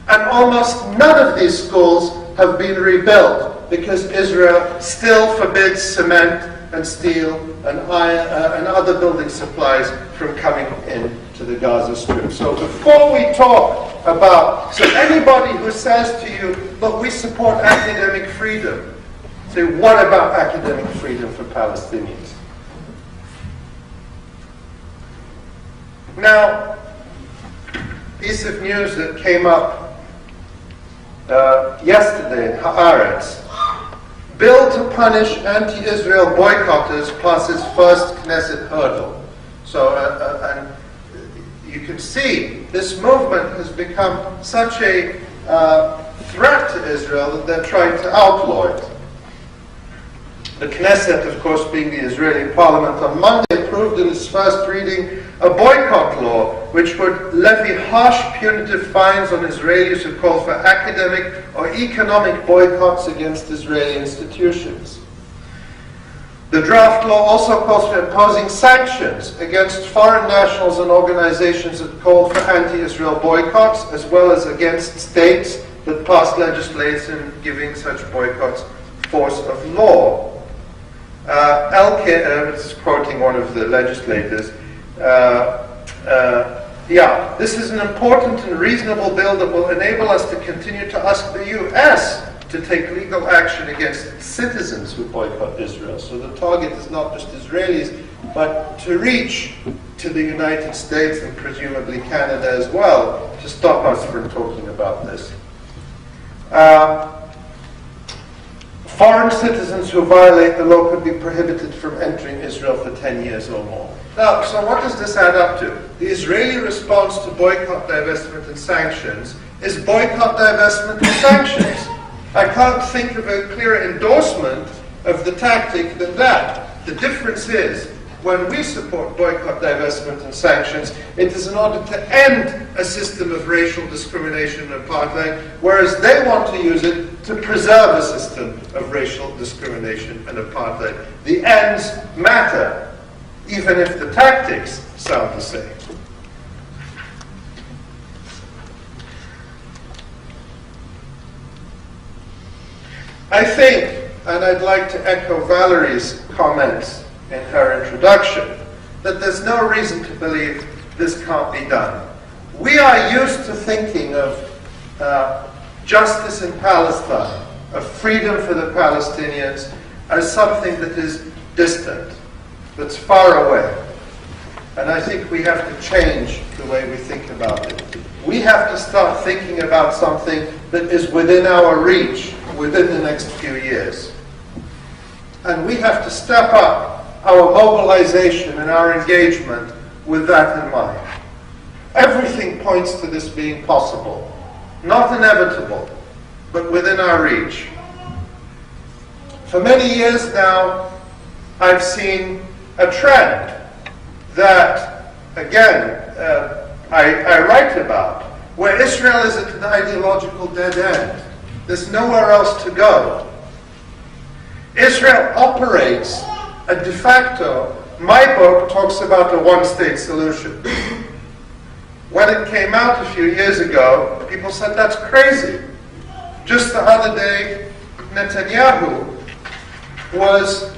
And almost none of these schools have been rebuilt because Israel still forbids cement and steel and iron and other building supplies from coming into the Gaza Strip. So before we talk about, so anybody who says to you, but we support academic freedom, say, what about academic freedom for Palestinians? Now, piece of news that came up yesterday in Haaretz. Bill to punish anti-Israel boycotters passes first Knesset hurdle. So, and you can see this movement has become such a threat to Israel that they're trying to outlaw it. The Knesset, of course, being the Israeli parliament, on Monday approved in its first reading a boycott law which would levy harsh punitive fines on Israelis who call for academic or economic boycotts against Israeli institutions. The draft law also calls for imposing sanctions against foreign nationals and organizations that call for anti-Israel boycotts, as well as against states that pass legislation giving such boycotts force of law. This is quoting one of the legislators. This is an important and reasonable bill that will enable us to continue to ask the U.S. to take legal action against its citizens who boycott Israel. So the target is not just Israelis, but to reach to the United States and presumably Canada as well, to stop us from talking about this. Foreign citizens who violate the law could be prohibited from entering Israel for 10 years or more. Now, so what does this add up to? The Israeli response to boycott, divestment, and sanctions is boycott, divestment, and sanctions. I can't think of a clearer endorsement of the tactic than that. The difference is, when we support boycott, divestment, and sanctions, it is in order to end a system of racial discrimination and apartheid, whereas they want to use it to preserve a system of racial discrimination and apartheid. The ends matter, even if the tactics sound the same. I think, and I'd like to echo Valerie's comments in her introduction, that there's no reason to believe this can't be done. We are used to thinking of justice in Palestine, of freedom for the Palestinians, as something that is distant, that's far away. And I think we have to change the way we think about it. We have to start thinking about something that is within our reach within the next few years. And we have to step up our mobilization and our engagement with that in mind. Everything points to this being possible. Not inevitable, but within our reach. For many years now, I've seen a trend that, again, I write about, where Israel is at an ideological dead end. There's nowhere else to go. Israel operates a de facto, my book talks about a one-state solution. When it came out a few years ago, people said that's crazy. Just the other day, Netanyahu was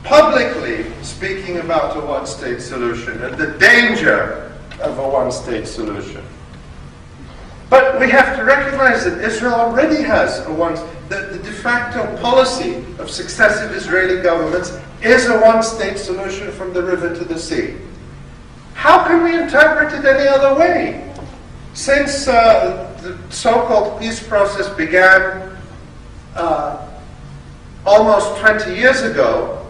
publicly speaking about a one-state solution and the danger of a one-state solution. But we have to recognize that Israel already has the de facto policy of successive Israeli governments is a one-state solution from the river to the sea. How can we interpret it any other way? Since the so-called peace process began almost 20 years ago,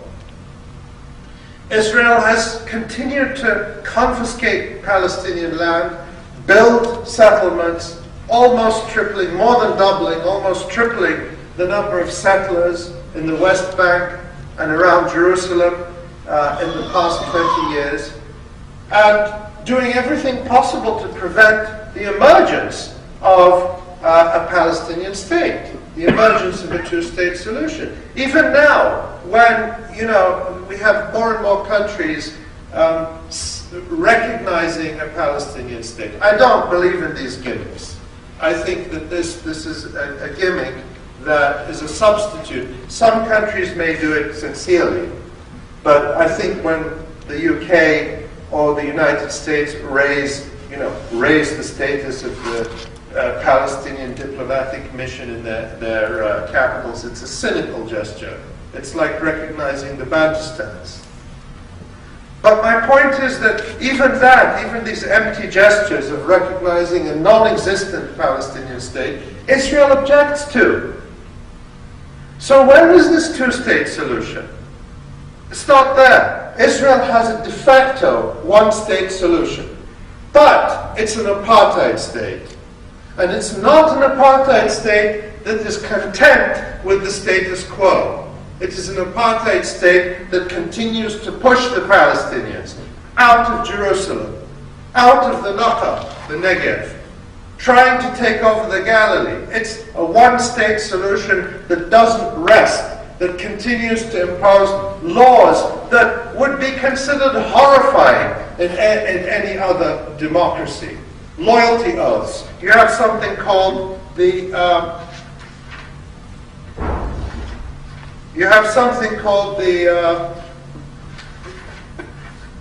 Israel has continued to confiscate Palestinian land, build settlements, almost tripling, more than doubling, almost tripling the number of settlers in the West Bank and around Jerusalem in the past 20 years, and doing everything possible to prevent the emergence of a Palestinian state, the emergence of a two-state solution. Even now, when we have more and more countries recognizing a Palestinian state. I don't believe in these gimmicks. I think that this is a gimmick that is a substitute. Some countries may do it sincerely, but I think when the UK or the United States raise the status of the Palestinian diplomatic mission in their capitals, it's a cynical gesture. It's like recognizing the Bantustans. But my point is that even these empty gestures of recognizing a non-existent Palestinian state, Israel objects to. So where is this two-state solution? It's not there. Israel has a de facto one-state solution. But it's an apartheid state. And it's not an apartheid state that is content with the status quo. It is an apartheid state that continues to push the Palestinians out of Jerusalem, out of the Nakba, the Negev, trying to take over the Galilee. It's a one-state solution that doesn't rest, that continues to impose laws that would be considered horrifying in any other democracy. Loyalty oaths. You have something called the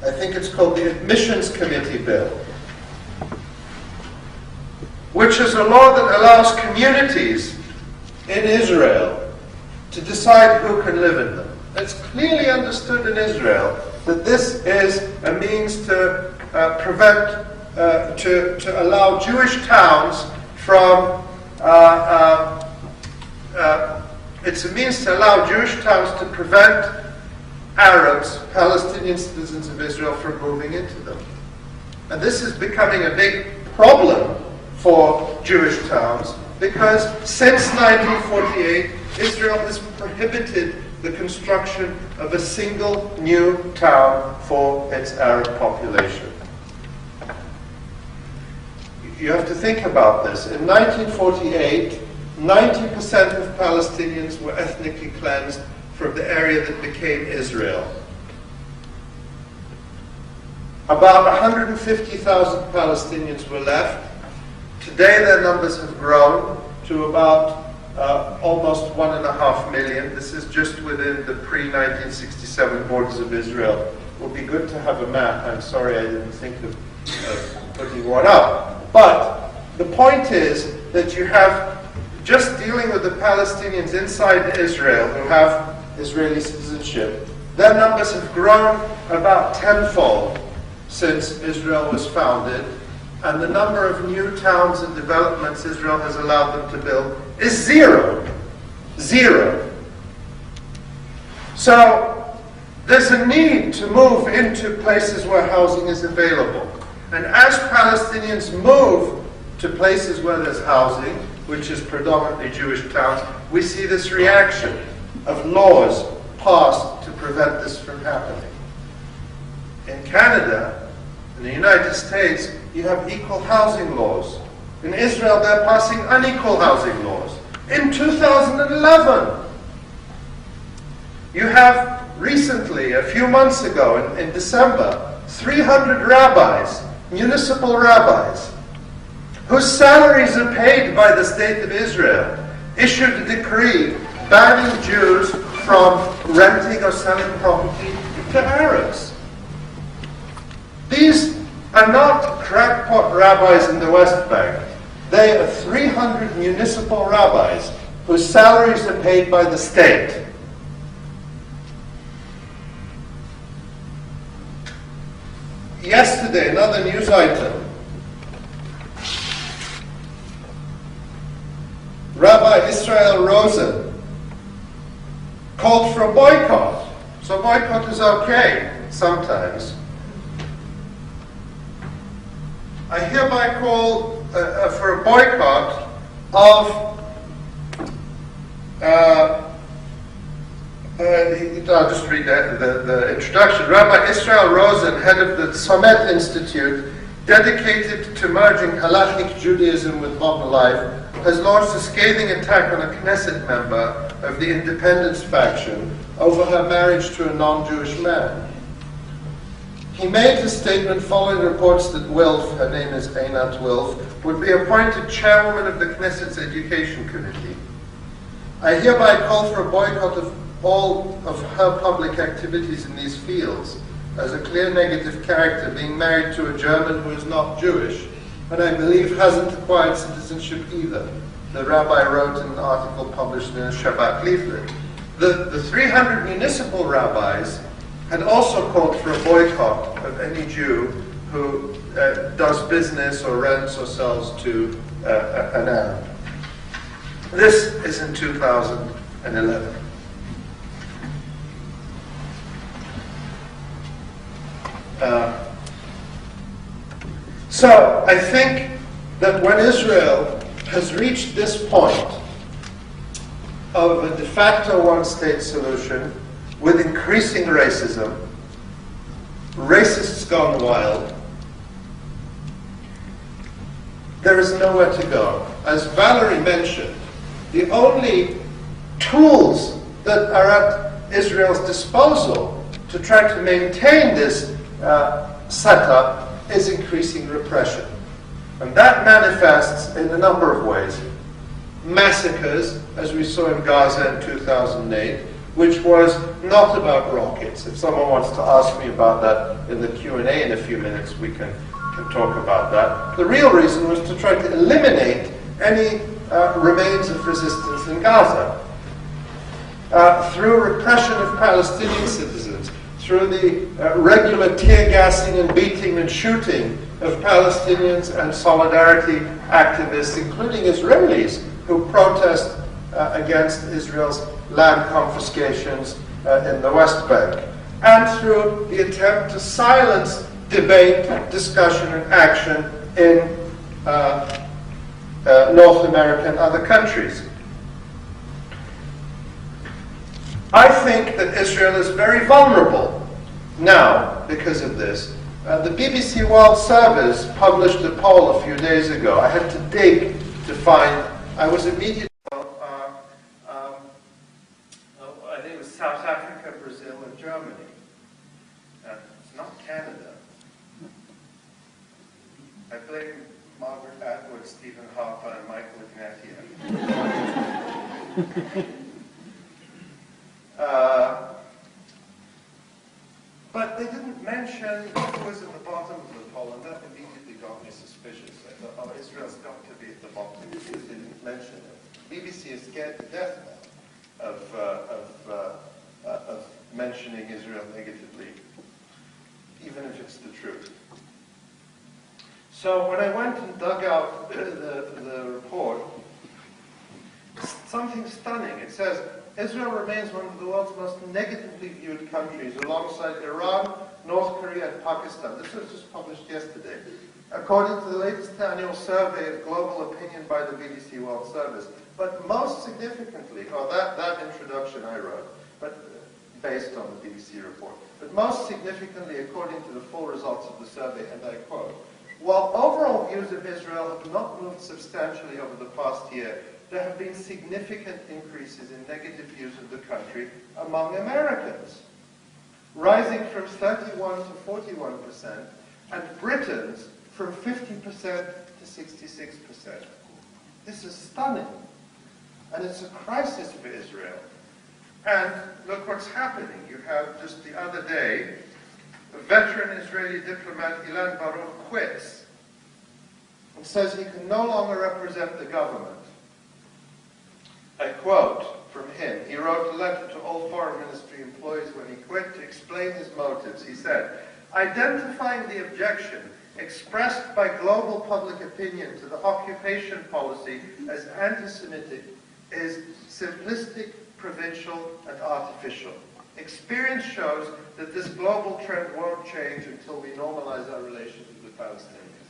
I think it's called the Admissions Committee Bill, which is a law that allows communities in Israel to decide who can live in them. It's clearly understood in Israel that this is a means to to allow Jewish towns from it's a means to allow Jewish towns to prevent Arabs, Palestinian citizens of Israel, from moving into them. And this is becoming a big problem for Jewish towns because since 1948, Israel has prohibited the construction of a single new town for its Arab population. You have to think about this. In 1948, 90% of Palestinians were ethnically cleansed from the area that became Israel. About 150,000 Palestinians were left. Today their numbers have grown to about almost 1.5 million. This is just within the pre-1967 borders of Israel. It would be good to have a map. I'm sorry I didn't think of putting one up. But the point is that you have, just dealing with the Palestinians inside Israel who have Israeli citizenship, their numbers have grown about tenfold since Israel was founded, and the number of new towns and developments Israel has allowed them to build is zero. Zero. So there's a need to move into places where housing is available. And as Palestinians move to places where there's housing, which is predominantly Jewish towns, we see this reaction of laws passed to prevent this from happening. In Canada, in the United States, you have equal housing laws. In Israel, they're passing unequal housing laws. In 2011, you have recently, a few months ago, in December, 300 rabbis, municipal rabbis, whose salaries are paid by the State of Israel, issued a decree banning Jews from renting or selling property to Arabs. These are not crackpot rabbis in the West Bank. They are 300 municipal rabbis whose salaries are paid by the state. Yesterday, another news item. Rabbi Israel Rosen called for a boycott. So boycott is okay sometimes. I hereby call for a boycott of I'll just read the introduction. Rabbi Israel Rosen, head of the Somet Institute, dedicated to merging halachic Judaism with modern life, has launched a scathing attack on a Knesset member of the Independence faction over her marriage to a non-Jewish man. He made his statement following reports that Wilf, her name is Einat Wilf, would be appointed chairwoman of the Knesset's Education Committee. I hereby call for a boycott of all of her public activities in these fields as a clear negative character, being married to a German who is not Jewish, and I believe hasn't acquired citizenship either. The rabbi wrote in an article published in a Shabbat leaflet. The 300 municipal rabbis had also called for a boycott of any Jew who does business or rents or sells to an Arab. This is in 2011. So I think that when Israel has reached this point of a de facto one-state solution with increasing racism, racists gone wild, there is nowhere to go. As Valerie mentioned, the only tools that are at Israel's disposal to try to maintain this setup is increasing repression. And that manifests in a number of ways. Massacres, as we saw in Gaza in 2008, which was not about rockets. If someone wants to ask me about that in the Q&A in a few minutes, we can talk about that. The real reason was to try to eliminate any remains of resistance in Gaza. Through repression of Palestinian citizens, through the regular tear gassing and beating and shooting of Palestinians and solidarity activists, including Israelis, who protest against Israel's land confiscations in the West Bank, and through the attempt to silence debate, discussion, and action in North America and other countries. I think that Israel is very vulnerable now because of this. The BBC World Service published a poll a few days ago. I had to dig to find, I was immediately, I think it was South Africa, Brazil, and Germany. It's not Canada. I blame Margaret Atwood, Stephen Harper, and Michael Ignatieff. But they didn't mention who was at the bottom of the poll, and that immediately got me suspicious. I thought, oh, Israel's got to be at the bottom because they didn't mention it. BBC is scared to death now of mentioning Israel negatively, even if it's the truth. So when I went and dug out the report, something stunning. It says, Israel remains one of the world's most negatively viewed countries, alongside Iran, North Korea, and Pakistan. This was just published yesterday, according to the latest annual survey of global opinion by the BBC World Service. But most significantly, that introduction I wrote, but based on the BBC report, but most significantly, according to the full results of the survey, and I quote, while overall views of Israel have not moved substantially over the past year, there have been significant increases in negative views of the country among Americans, rising from 31 to 41%, and Britons from 50% to 66%. This is stunning, and it's a crisis for Israel. And look what's happening. You have, just the other day, a veteran Israeli diplomat, Ilan Baruch, quits and says he can no longer represent the government. I quote from him. He wrote a letter to all foreign ministry employees when he quit to explain his motives. He said, identifying the objection expressed by global public opinion to the occupation policy as anti-Semitic is simplistic, provincial, and artificial. Experience shows that this global trend won't change until we normalize our relations with the Palestinians.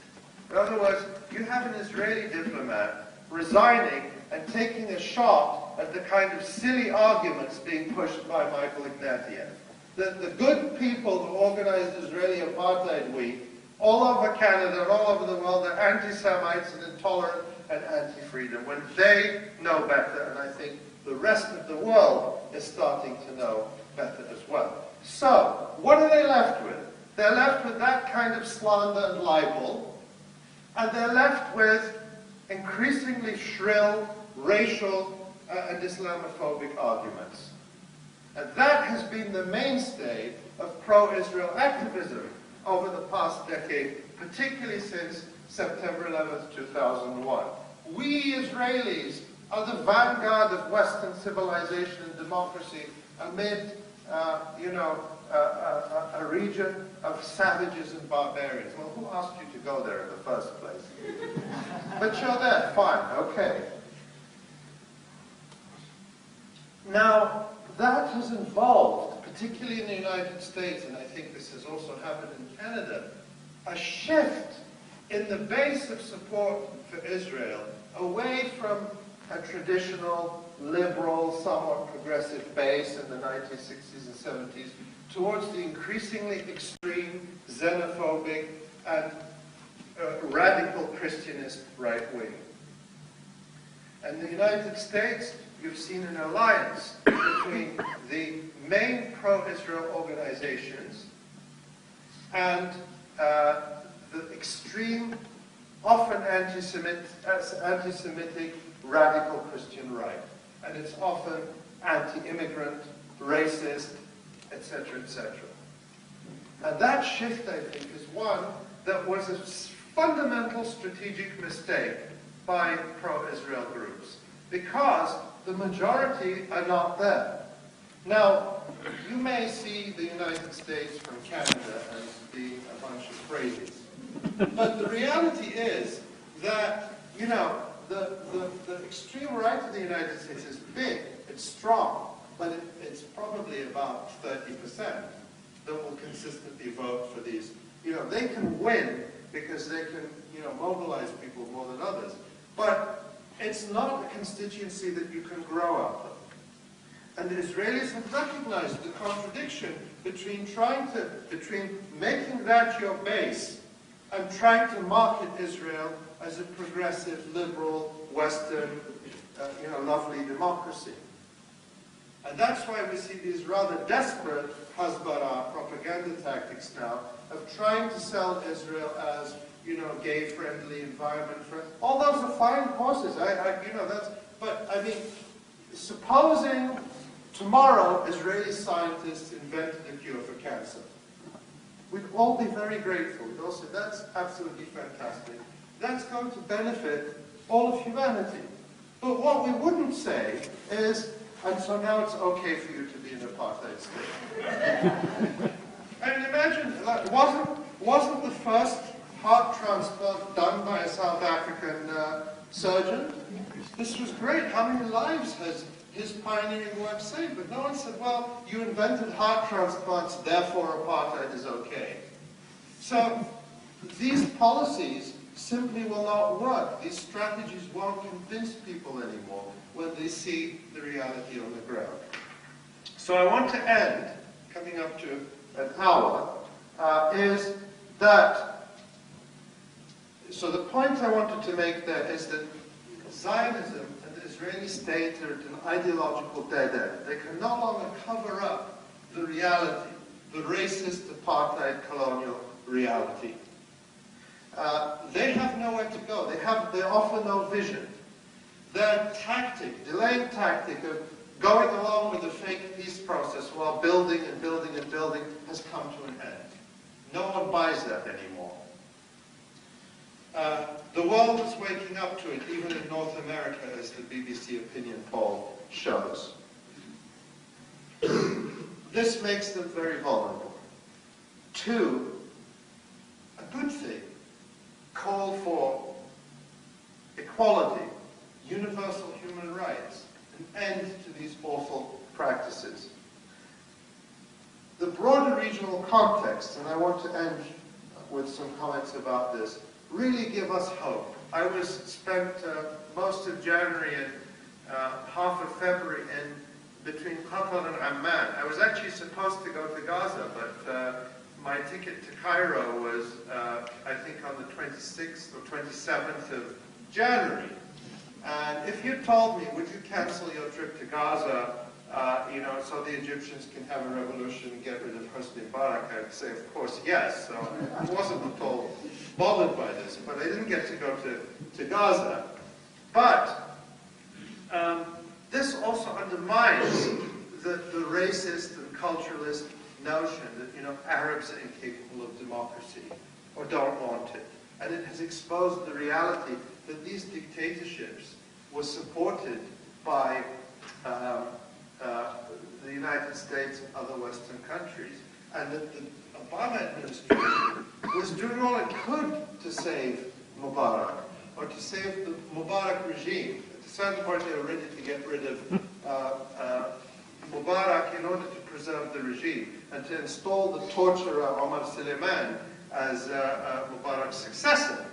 In other words, you have an Israeli diplomat resigning and taking a shot at the kind of silly arguments being pushed by Michael Ignatieff. The good people who organized Israeli Apartheid Week all over Canada and all over the world are anti-Semites and intolerant and anti-freedom, when they know better, and I think the rest of the world is starting to know better as well. So, what are they left with? They're left with that kind of slander and libel, and they're left with increasingly shrill, racial, and Islamophobic arguments. And that has been the mainstay of pro-Israel activism over the past decade, particularly since September 11th, 2001. We Israelis are the vanguard of Western civilization and democracy amid, a region of savages and barbarians. Well, who asked you to go there in the first place? But you're there, fine, okay. Now, that has involved, particularly in the United States, and I think this has also happened in Canada, a shift in the base of support for Israel away from a traditional liberal, somewhat progressive base in the 1960s and 70s towards the increasingly extreme, xenophobic, and radical Christianist right wing. And the United States, you've seen an alliance between the main pro-Israel organizations and the extreme, often anti-Semitic, radical Christian right. And it's often anti-immigrant, racist, etc., etc. And that shift, I think, is one that was a fundamental strategic mistake by pro-Israel groups, because the majority are not there. Now, you may see the United States from Canada as being a bunch of crazies. But the reality is that, you know, the extreme right of the United States is big, it's strong, but it's probably about 30% that will consistently vote for these. You know, they can win because they can, you know, mobilize people more than others. But it's not a constituency that you can grow out of. And the Israelis have recognized the contradiction between making that your base and trying to market Israel as a progressive, liberal, Western, you know, lovely democracy. And that's why we see these rather desperate Hasbara propaganda tactics now of trying to sell Israel as, you know, gay-friendly, environment-friendly. All those are fine causes. You know, but I mean, supposing tomorrow Israeli scientists invented a cure for cancer, we'd all be very grateful. We'd all say, that's absolutely fantastic. That's going to benefit all of humanity. But what we wouldn't say is, and so now it's okay for you to be an apartheid state. I mean, imagine, like, wasn't the first heart transplant done by a South African surgeon? This was great. How many lives has his pioneering work saved? But no one said, well, you invented heart transplants, therefore apartheid is okay. So these policies simply will not work. These strategies won't convince people anymore when they see the reality on the ground. So I want to end, coming up to an hour, is that, so the point I wanted to make there is that Zionism and the Israeli state are at an ideological dead end. They can no longer cover up the reality, the racist, apartheid, colonial reality. They have nowhere to go. They offer no vision. Their tactic, delaying tactic of going along with the fake peace process while building and building and building has come to an end. No one buys that anymore. The world is waking up to it, even in North America, as the BBC opinion poll shows. This makes them very vulnerable. Two, a good thing, call for equality, universal human rights, an end to these awful practices. The broader regional context, and I want to end with some comments about this, really give us hope. I spent most of January and half of February between Qatar and Amman. I was actually supposed to go to Gaza, but my ticket to Cairo was, I think, on the 26th or 27th of January. And if you told me, would you cancel your trip to Gaza, you know, so the Egyptians can have a revolution and get rid of Hosni Mubarak, I'd say, of course, yes. So I wasn't at all bothered by this, but I didn't get to go to Gaza. But this also undermines the racist and culturalist notion that, you know, Arabs are incapable of democracy or don't want it. And it has exposed the reality that these dictatorships were supported by the United States and other Western countries, and that the Obama administration was doing all it could to save Mubarak, or to save the Mubarak regime. At a certain point, they were ready to get rid of Mubarak in order to preserve the regime, and to install the torturer Omar Suleiman as Mubarak's successor.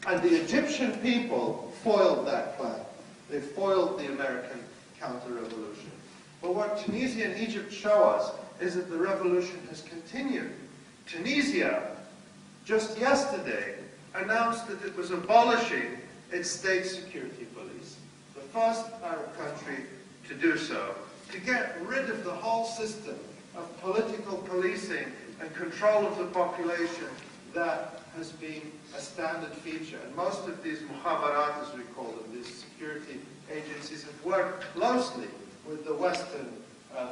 And the Egyptian people foiled that plan. They foiled the American counter-revolution. But what Tunisia and Egypt show us is that the revolution has continued. Tunisia, just yesterday, announced that it was abolishing its state security police, the first Arab country to do so, to get rid of the whole system of political policing and control of the population that has been a standard feature. And most of these mukhabarat, as we call them, these security agencies, have worked closely with the Western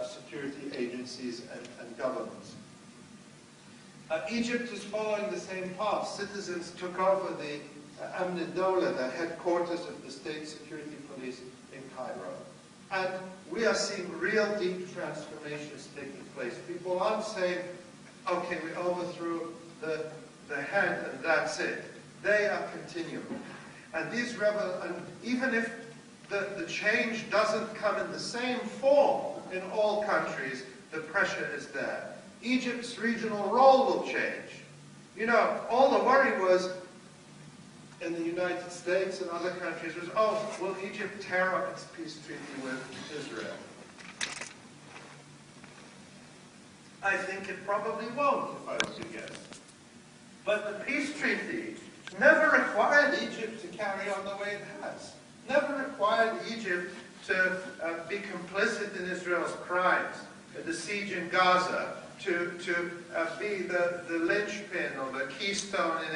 security agencies and governments. Egypt is following the same path. Citizens took over the Amn al-Dawla, the headquarters of the state security police in Cairo. And we are seeing real deep transformations taking place. People aren't saying, okay, we overthrew the head and that's it. They are continuing. And these and even if the change doesn't come in the same form in all countries, the pressure is there. Egypt's regional role will change. You know, all the worry was in the United States and other countries was, oh, will Egypt tear up its peace treaty with Israel? I think it probably won't, if I was to guess. But the peace treaty never required Egypt to carry on the way it has. Never required Egypt to be complicit in Israel's crimes, the siege in Gaza, to be the linchpin or the keystone in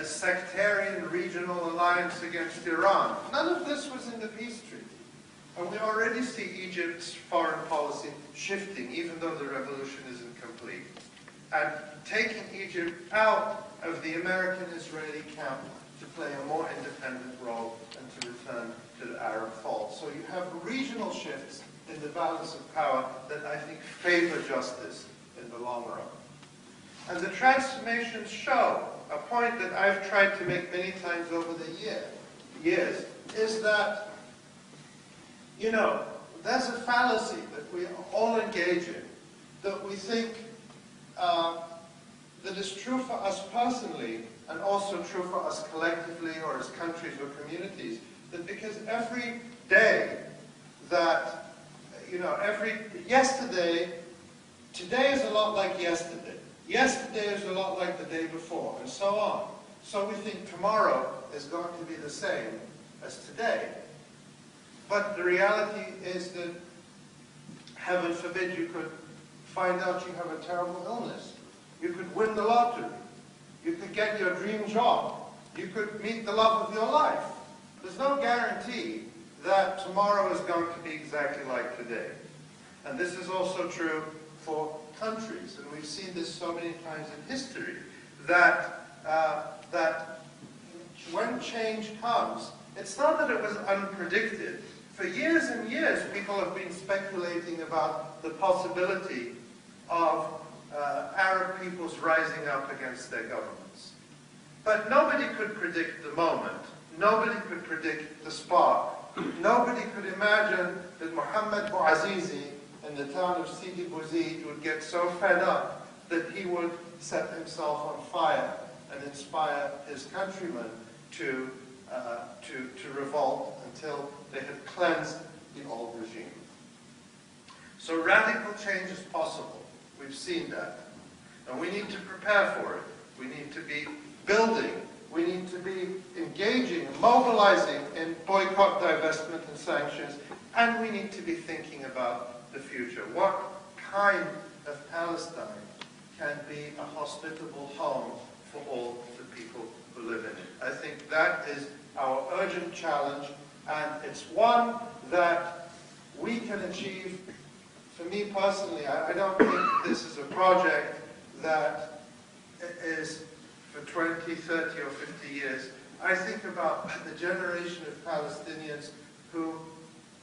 a sectarian regional alliance against Iran. None of this was in the peace treaty. And we already see Egypt's foreign policy shifting, even though the revolution isn't complete, and taking Egypt out of the American-Israeli camp to play a more independent role and to return to the Arab fold. So you have regional shifts in the balance of power that I think favor justice in the long run. And the transformations show a point that I've tried to make many times over the years, is that, you know, there's a fallacy that we all engage in, that we think that is true for us personally and also true for us collectively or as countries or communities, that because every day that, you know, today is a lot like yesterday. Yesterday is a lot like the day before, and so on. So we think tomorrow is going to be the same as today. But the reality is that, heaven forbid, you could find out you have a terrible illness. You could win the lottery. You could get your dream job. You could meet the love of your life. There's no guarantee that tomorrow is going to be exactly like today. And this is also true for countries, and we've seen this so many times in history, that when change comes, it's not that it was unpredicted. For years and years, people have been speculating about the possibility of Arab peoples rising up against their governments. But nobody could predict the moment. Nobody could predict the spark. Nobody could imagine that Mohammed Bouazizi in the town of Sidi Bouzid would get so fed up that he would set himself on fire and inspire his countrymen to revolt until they had cleansed the old regime. So radical change is possible. We've seen that. And we need to prepare for it. We need to be building. We need to be engaging, mobilizing in boycott, divestment, and sanctions. And we need to be thinking about the future. What kind of Palestine can be a hospitable home for all the people who live in it? I think that is our urgent challenge, and it's one that we can achieve. For me personally, I don't think this is a project that is for 20, 30, or 50 years. I think about the generation of Palestinians who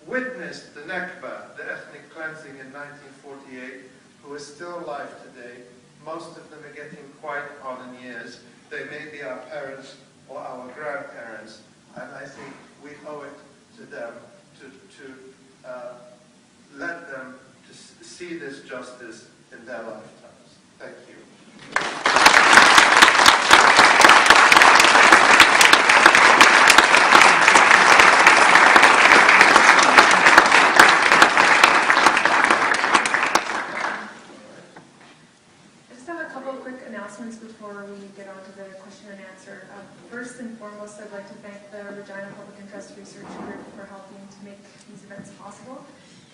witnessed the Nakba, the ethnic cleansing in 1948, who are still alive today. Most of them are getting quite on in years. They may be our parents or our grandparents, and I think we owe it to them to let them to see this justice in their lifetimes. Thank you. quick announcements before we get on to the question and answer. First and foremost, I'd like to thank the Regina Public Interest Research Group for helping to make these events possible,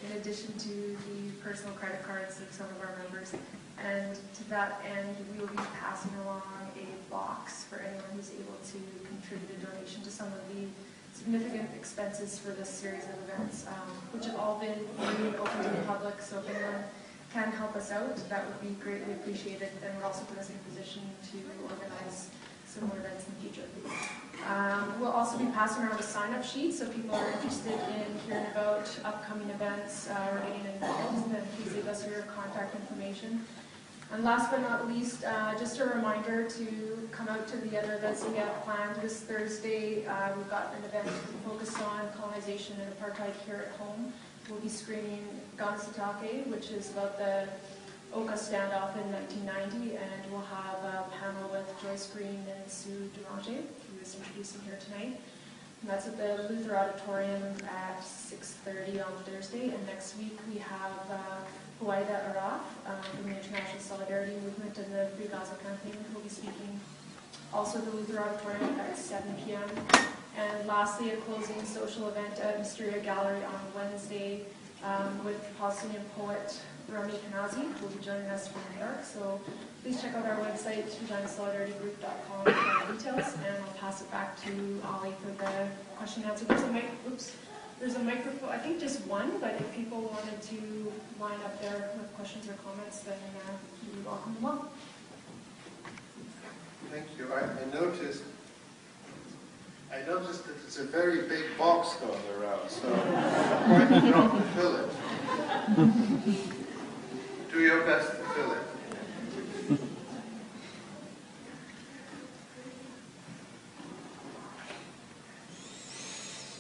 in addition to the personal credit cards of some of our members. And to that end, we will be passing along a box for anyone who's able to contribute a donation to some of the significant expenses for this series of events, which have all been free and open to the public. So if anyone can help us out, that would be greatly appreciated, and would also put us in a position to organize similar events in the future. We'll also be passing around a sign-up sheet, so people are interested in hearing about upcoming events or getting involved, then please leave us your contact information. And last but not least, just a reminder to come out to the other events we have planned this Thursday. We've got an event focused on colonization and apartheid here at home. We'll be screening Gansitake, which is about the Oka standoff in 1990, and we'll have a panel with Joyce Green and Sue Duranger, who is introducing here tonight. And that's at the Luther Auditorium at 6:30 on Thursday. And next week we have Huwaida Araf from the International Solidarity Movement and the Free Gaza Campaign, who will be speaking also at the Luther Auditorium at 7 p.m. And lastly, a closing social event at Mysteria Gallery on Wednesday with Palestinian poet Rami Kanazi, who will be joining us from New York. So please check out our website, reginasolidaritygroup.com, for more details, and I'll pass it back to Ali for the question and answer. There's a microphone, I think just one, but if people wanted to line up there with questions or comments, then you're welcome them all. Thank you. I noticed that it's a very big box going around, so I'm quite drunk to fill it. Do your best to fill it.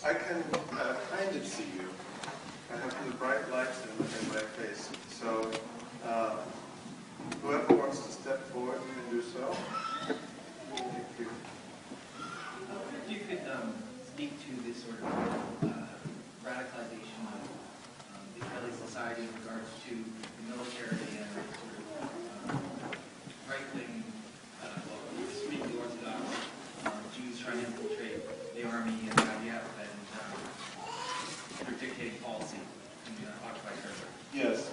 I can kind of see you. I have the bright lights in my face, so whoever wants to step forward can do so. Thank you. If you could speak to this sort of radicalization of the Israeli society in regards to the military and sort of right-wing, extremely orthodox Jews trying to infiltrate the army and the IDF and sort of dictating policy in the occupied territory. Yes.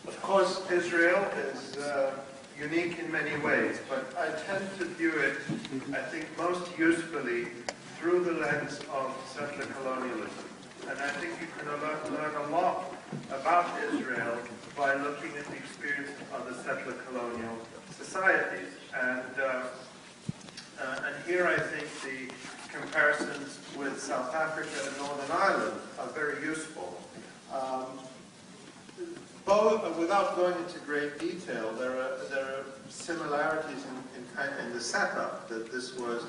Of course, Israel is unique in many ways, but I tend to view it, I think, most usefully through the lens of settler colonialism. And I think you can learn a lot about Israel by looking at the experience of the settler colonial societies. And here I think the comparisons with South Africa and Northern Ireland are very useful. Both, without going into great detail, there are similarities in the setup. That this was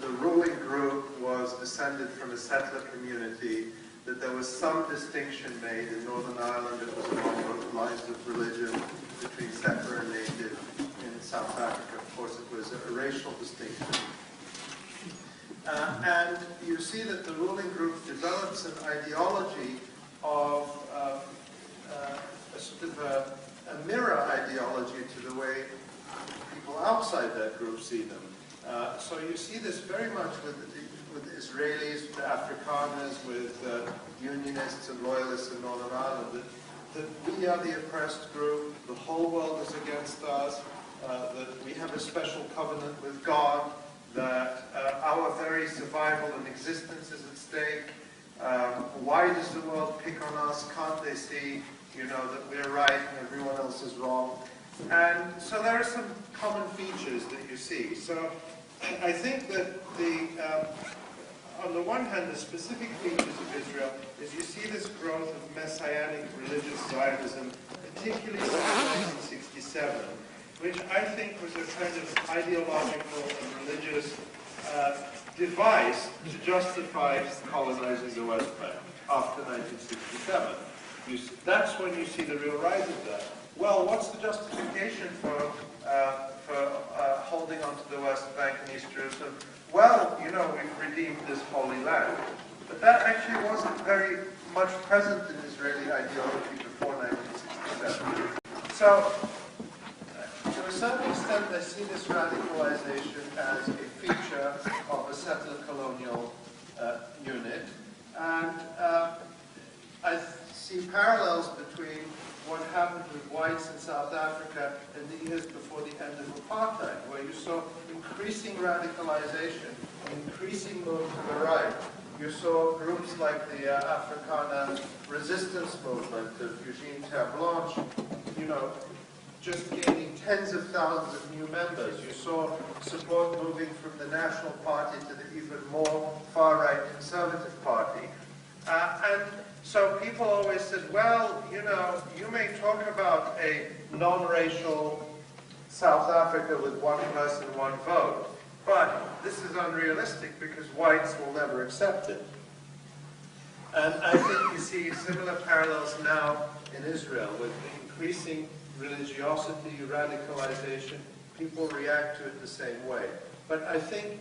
the ruling group was descended from a settler community. That there was some distinction made in Northern Ireland. It was along the lines of religion between settler and native. In South Africa, of course, it was a racial distinction. And you see that the ruling group develops an ideology of a sort of a mirror ideology to the way people outside that group see them. So you see this very much with Israelis, with Afrikaners, with Unionists and Loyalists in Northern Ireland, that we are the oppressed group, the whole world is against us, that we have a special covenant with God, that our very survival and existence is at stake. Why does the world pick on us? Can't they see, that we're right and everyone else is wrong? And so there are some common features that you see. So I think that on the one hand, the specific features of Israel is you see this growth of messianic religious Zionism, particularly since 1967, which I think was a kind of ideological and religious device to justify colonizing the West Bank after 1967. That's when you see the real rise of that. Well, what's the justification for holding on to the West Bank and East Jerusalem? Well, we've redeemed this holy land. But that actually wasn't very much present in Israeli ideology before 1967. accepted. So, to a certain extent, I see this radicalization as a feature of a settler colonial unit, and I see parallels between what happened with whites in South Africa in the years before the end of Apartheid, where you saw increasing radicalization, increasing move to the right. You saw groups like the Africana resistance movement of Eugene Terre-Blanche, just gaining tens of thousands of new members. You saw support moving from the National Party to the even more far-right Conservative Party. And so people always said, well, you may talk about a non-racial South Africa with one person, one vote, but this is unrealistic because whites will never accept it. And I think you see similar parallels now in Israel with increasing religiosity, radicalization. People react to it the same way. But I think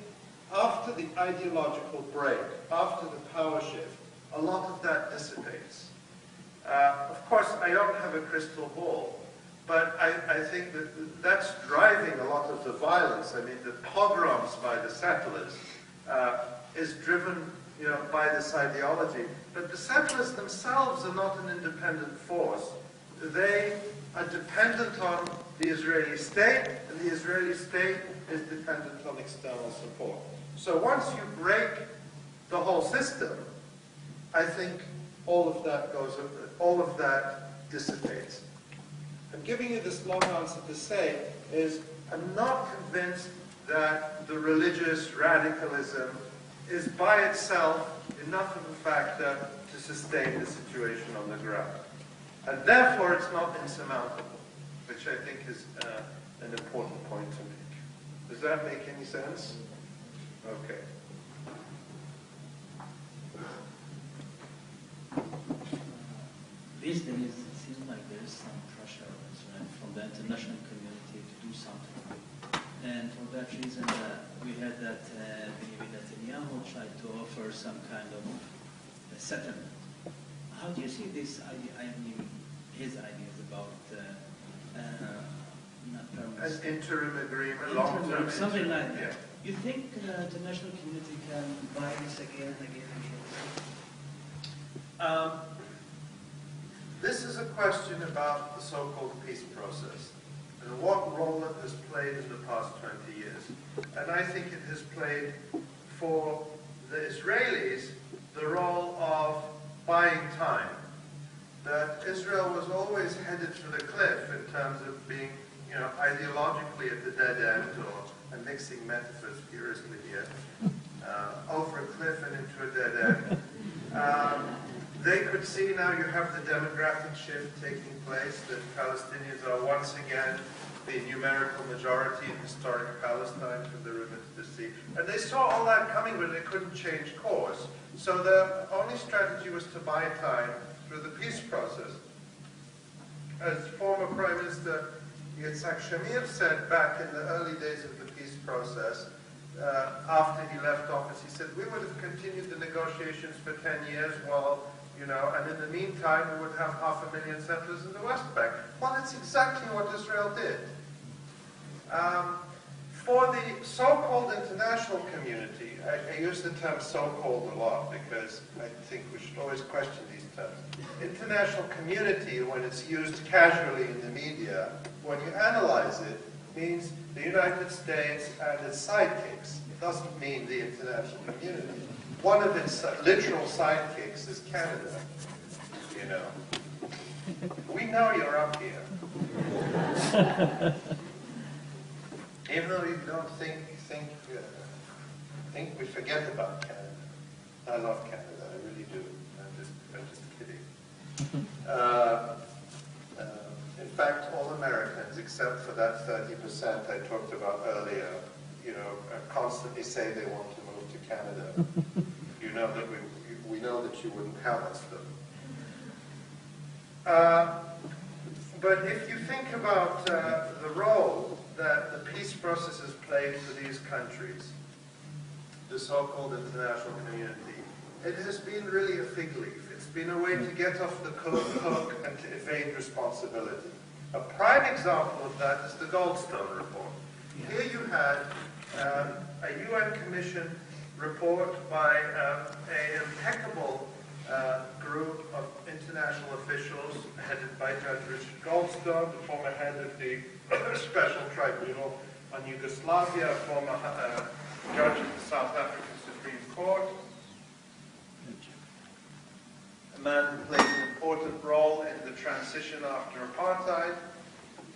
after the ideological break, after the power shift, a lot of that dissipates. Of course, I don't have a crystal ball, but I think that that's driving a lot of the violence. I mean, the pogroms by the settlers is driven, by this ideology. But the settlers themselves are not an independent force. They are dependent on the Israeli state, and the Israeli state is dependent on external support. So once you break the whole system, I think all of that dissipates. I'm giving you this long answer to say is I'm not convinced that the religious radicalism is by itself enough of a factor to sustain the situation on the ground. And therefore it's not insurmountable, which I think is an important point to make. Does that make any sense? Okay. These days, it seems like there is some pressure from the international community to do something. And for that reason, we heard that Benjamin Netanyahu tried to offer some kind of settlement. How do you see this idea, his ideas about not permanent? An interim agreement, long-term something like that. Yeah. You think the international community can buy this again and again and again? This is a question about the so-called peace process and what role it has played in the past 20 years. And I think it has played for the Israelis the role of buying time. That Israel was always headed for the cliff in terms of being, ideologically at the dead end, or I'm mixing metaphors furiously here, over a cliff and into a dead end. They could see now you have the demographic shift taking place, that Palestinians are once again the numerical majority in historic Palestine from the river to the sea. And they saw all that coming, but they couldn't change course. So the only strategy was to buy time through the peace process. As former Prime Minister Yitzhak Shamir said back in the early days of the peace process, after he left office, he said, we would have continued the negotiations for 10 years while, and in the meantime, we would have 500,000 settlers in the West Bank. Well, that's exactly what Israel did. For the so-called international community, I use the term so-called a lot because I think we should always question these terms. International community, when it's used casually in the media, when you analyze it, means the United States and its sidekicks. It doesn't mean the international community. One of its literal sidekicks is Canada, We know you're up here. Even though you don't think we forget about Canada. I love Canada, I really do. I'm just kidding. In fact, all Americans, except for that 30% I talked about earlier, constantly say they want to move to Canada. You know that we know that you wouldn't have us them. But if you think about the role that the peace process has played for these countries, the so-called international community, it has been really a fig leaf. It It's been a way to get off the hook and to evade responsibility. A prime example of that is the Goldstone report. Here you had a UN Commission report by an impeccable group of international officials headed by Judge Richard Goldstone, the former head of the Special Tribunal on Yugoslavia, former judge of the South African Supreme Court, a man who played an important role in the transition after apartheid,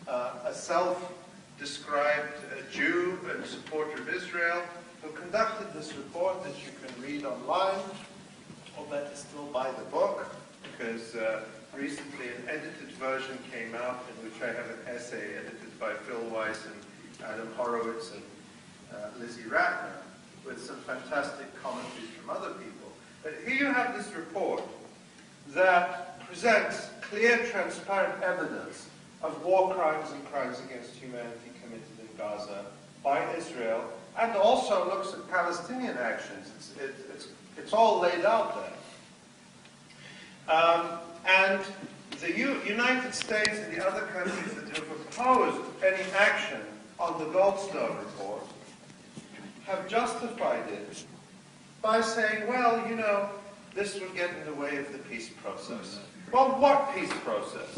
a self-described Jew and supporter of Israel, who conducted this report that you can read online, or better still buy the book, because recently an edited version came out in which I have an essay edited by Phil Weiss and Adam Horowitz and Lizzie Ratner, with some fantastic commentaries from other people. But here you have this report that presents clear, transparent evidence of war crimes and crimes against humanity committed in Gaza by Israel, and also looks at Palestinian actions. It's all laid out there. And the United States and the other countries that have opposed any action on the Goldstone report have justified it by saying, well, you know, this would get in the way of the peace process. Well, what peace process?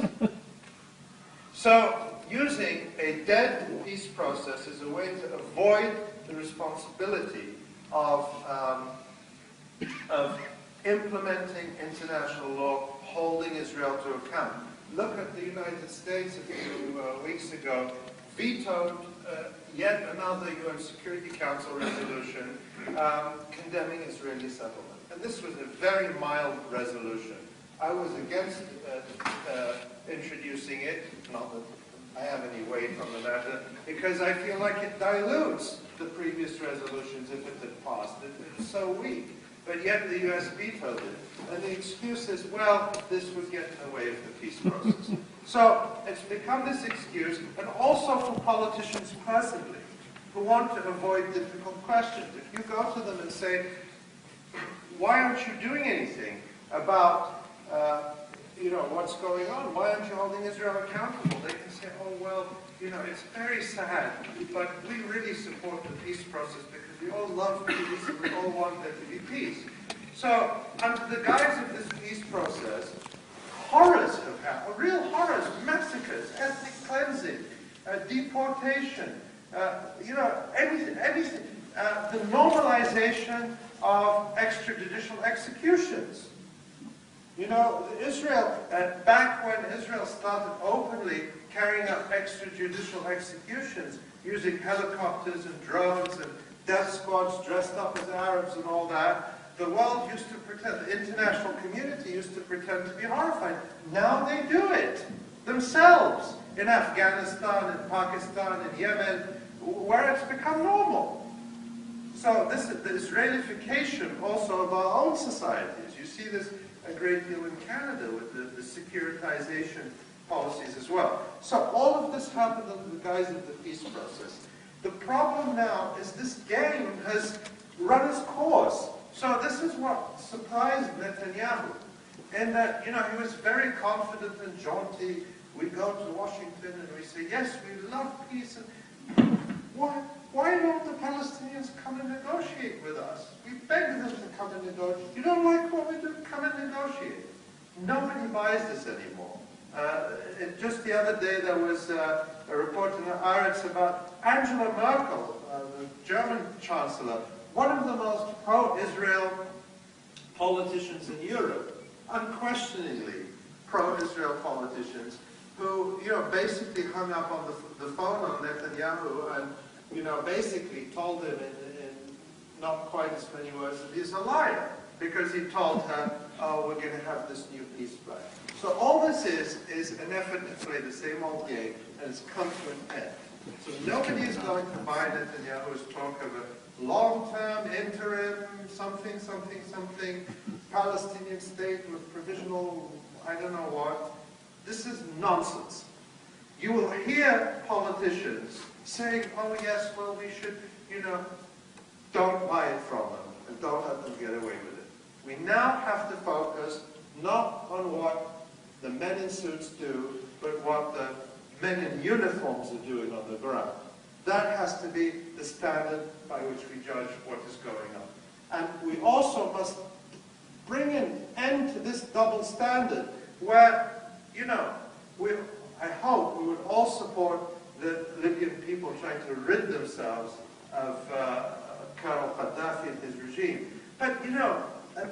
So, using a dead peace process as a way to avoid the responsibility of implementing international law, holding Israel to account. Look at the United States a few weeks ago, vetoed yet another UN Security Council resolution condemning Israeli settlement. And this was a very mild resolution. I was against introducing it, not that I have any weight on the matter, because I feel like it dilutes the previous resolutions if it had passed. It's so weak. But yet the US vetoed it. And the excuse is, well, this would get in the way of the peace process. So it's become this excuse, and also for politicians personally, who want to avoid difficult questions. If you go to them and say, why aren't you doing anything about what's going on? Why aren't you holding Israel accountable? They can say, oh, well, it's very sad, but we really support the peace process because we all love peace and we all want there to be peace. So, under the guise of this peace process, horrors have happened, real horrors, massacres, ethnic cleansing, deportation, everything. The normalization of extrajudicial executions. Israel, back when Israel started openly carrying out extrajudicial executions, using helicopters and drones and death squads dressed up as Arabs and all that, the world used to pretend, the international community used to pretend to be horrified. Now they do it themselves in Afghanistan, in Pakistan, in Yemen, where it's become normal. So this is the Israelification also of our own societies. You see this a great deal in Canada with the securitization policies as well. So all of this happened under the guise of the peace process. The problem now is this game has run its course. So this is what surprised Netanyahu, in that, he was very confident and jaunty. We go to Washington and we say, yes, we love peace. And why don't the Palestinians come and negotiate with us? We beg them to come and negotiate. You don't like what we do? Come and negotiate. Nobody buys this anymore. Just the other day there was a report in the Haaretz about Angela Merkel, the German Chancellor, one of the most pro-Israel politicians in Europe, unquestioningly pro-Israel politicians, who basically hung up on the phone on Netanyahu and basically told him in not quite as many words that he's a liar, because he told her, oh, we're going to have this new peace plan. So all this is an effort to play the same old game, and it's come to an end. So nobody is going to buy Netanyahu's talk of a long-term, interim, something, Palestinian state with provisional, I don't know what. This is nonsense. You will hear politicians saying, oh yes, well we should, don't buy it from them and don't let them get away with it. We now have to focus not on what the men in suits do, but what the men in uniforms are doing on the ground. That has to be the standard by which we judge what is going on. And we also must bring an end to this double standard where, you know, I hope we would all support the Libyan people trying to rid themselves of Colonel Gaddafi and his regime. But, you know,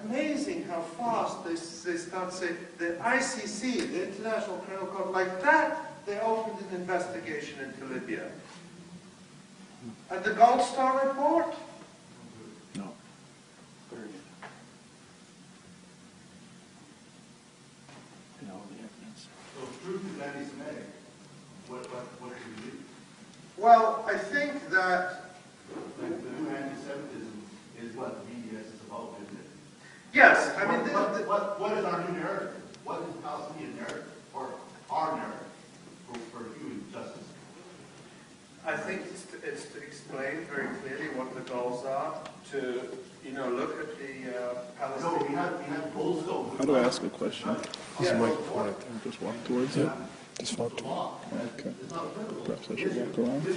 amazing how fast they start saying the ICC, the International Criminal Court, like that, they opened an investigation into Libya. And the Gold Star report? No. Very good. You know, the evidence. So if truth is anti-Semitic, what should we do? Well, I think that The new anti-Semitism is what the BDS is about, isn't it? yes, I mean, What is our new narrative? What is the Palestinian narrative, or our narrative for human justice? I think it's to explain very clearly what the goals are, to, you know, look at the No, Palestinian... we have Goldstone. How do I ask a question? Is Yeah. the microphone right there? Just walk towards it? Just walk towards it. Okay. Perhaps I should walk around. You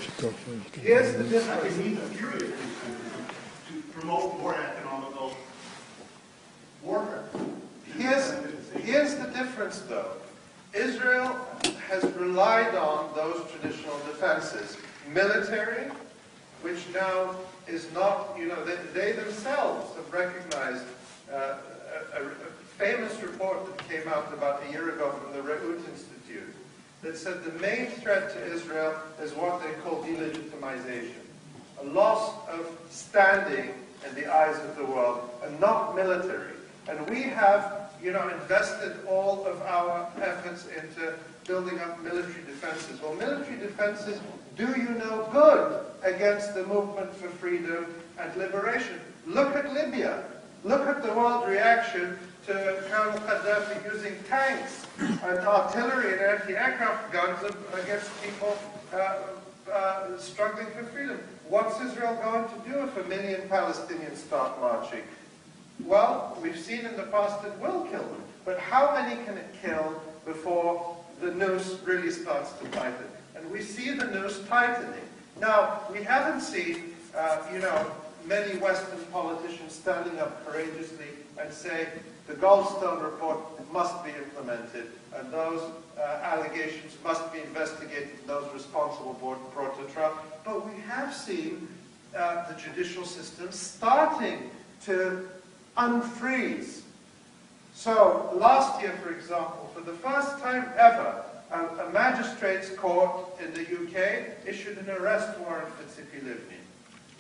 should go first. Here's the It difference. means furious to promote more economical warfare. Here's the difference, though. Israel has relied on those traditional defenses. Military, which now is not, you know, they themselves have recognized a famous report that came out about a year ago from the Reut Institute that said the main threat to Israel is what they call delegitimization, a loss of standing in the eyes of the world, and not military. And we have, you know, invested all of our efforts into building up military defenses. Well, military defenses do you no good against the movement for freedom and liberation. Look at Libya. Look at the world reaction to Colonel Gaddafi using tanks and artillery and anti-aircraft guns against people struggling for freedom. What's Israel going to do if 1 million Palestinians start marching? Well, we've seen in the past it will kill them. But how many can it kill before the noose really starts to tighten? And we see the noose tightening. Now, we haven't seen, you know, many Western politicians standing up courageously and say the Goldstone report must be implemented and those allegations must be investigated and those responsible brought to trial. But we have seen the judicial system starting to unfreeze. So last year, for example, for the first time ever, a magistrate's court in the UK issued an arrest warrant for Tzipi Livni.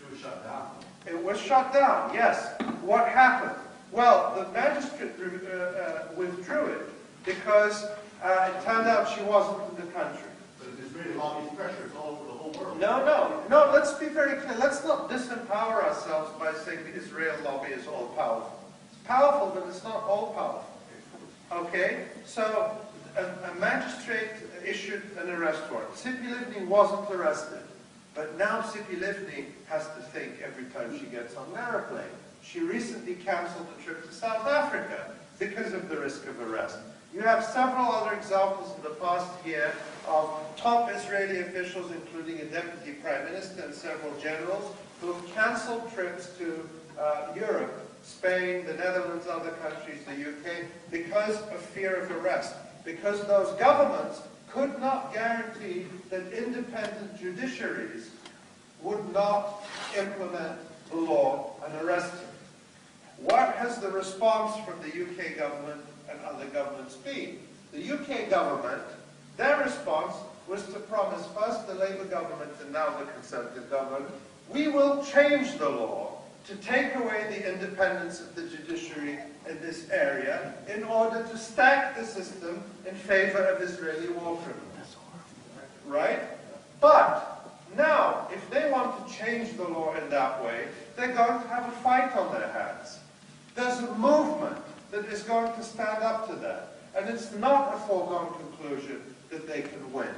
It was shut down. It was shut down, yes. What happened? Well, the magistrate withdrew it because it turned out she wasn't in the country. But the Israeli lobbyist pressure is all over the whole world. No, let's be very clear. Let's not disempower ourselves by saying the Israel lobby is all powerful. It's powerful, but it's not all powerful. Okay? So a magistrate issued an arrest warrant. Tzipi Livni wasn't arrested. But now Tzipi Livni has to think every time she gets on an airplane. She recently canceled a trip to South Africa because of the risk of arrest. You have several other examples in the past year of top Israeli officials, including a deputy prime minister and several generals, who have canceled trips to Europe, Spain, the Netherlands, other countries, the UK, because of fear of arrest. Because those governments could not guarantee that independent judiciaries would not implement the law and arrest him. What has the response from the UK government and other governments been? The UK government, their response was to promise first the Labour government and now the Conservative government, we will change the law to take away the independence of the judiciary in this area in order to stack the system in favor of Israeli war criminals. Right? But now, if they want to change the law in that way, they're going to have a fight on their hands. There's a movement that is going to stand up to that. And it's not a foregone conclusion that they can win.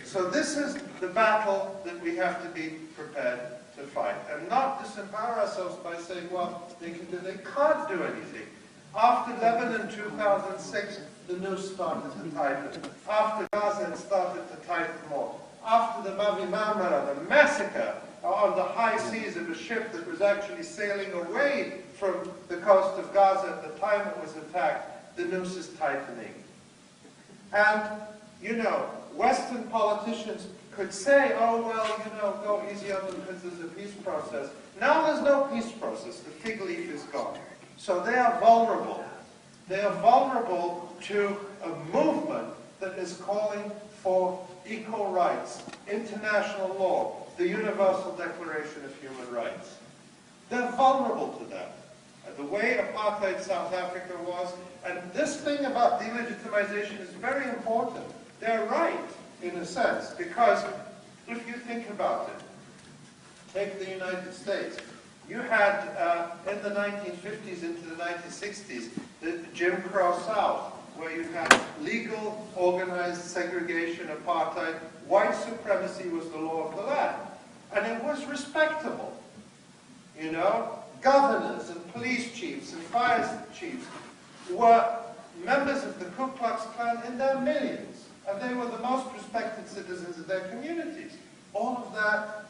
So this is the battle that we have to be prepared to fight. And not disempower ourselves by saying, well, they can't do anything. After Lebanon 2006, the noose started to tighten. After Gaza, it started to tighten more. After the Mavi Marmara, the massacre on the high seas of a ship that was actually sailing away from the coast of Gaza at the time it was attacked, the noose is tightening. And, you know, Western politicians could say, oh, well, you know, go easy on them because there's a peace process. Now there's no peace process. The fig leaf is gone. So they are vulnerable. They are vulnerable to a movement that is calling for equal rights, international law, the Universal Declaration of Human Rights. They're vulnerable to that. The way apartheid South Africa was, and this thing about delegitimization is very important. They're right, in a sense, because if you think about it, take the United States. You had, in the 1950s into the 1960s, the Jim Crow South, where you had legal, organized segregation, apartheid. White supremacy was the law of the land. And it was respectable. You know, governors and police chiefs and fire chiefs were members of the Ku Klux Klan in their millions. And they were the most respected citizens of their communities. All of that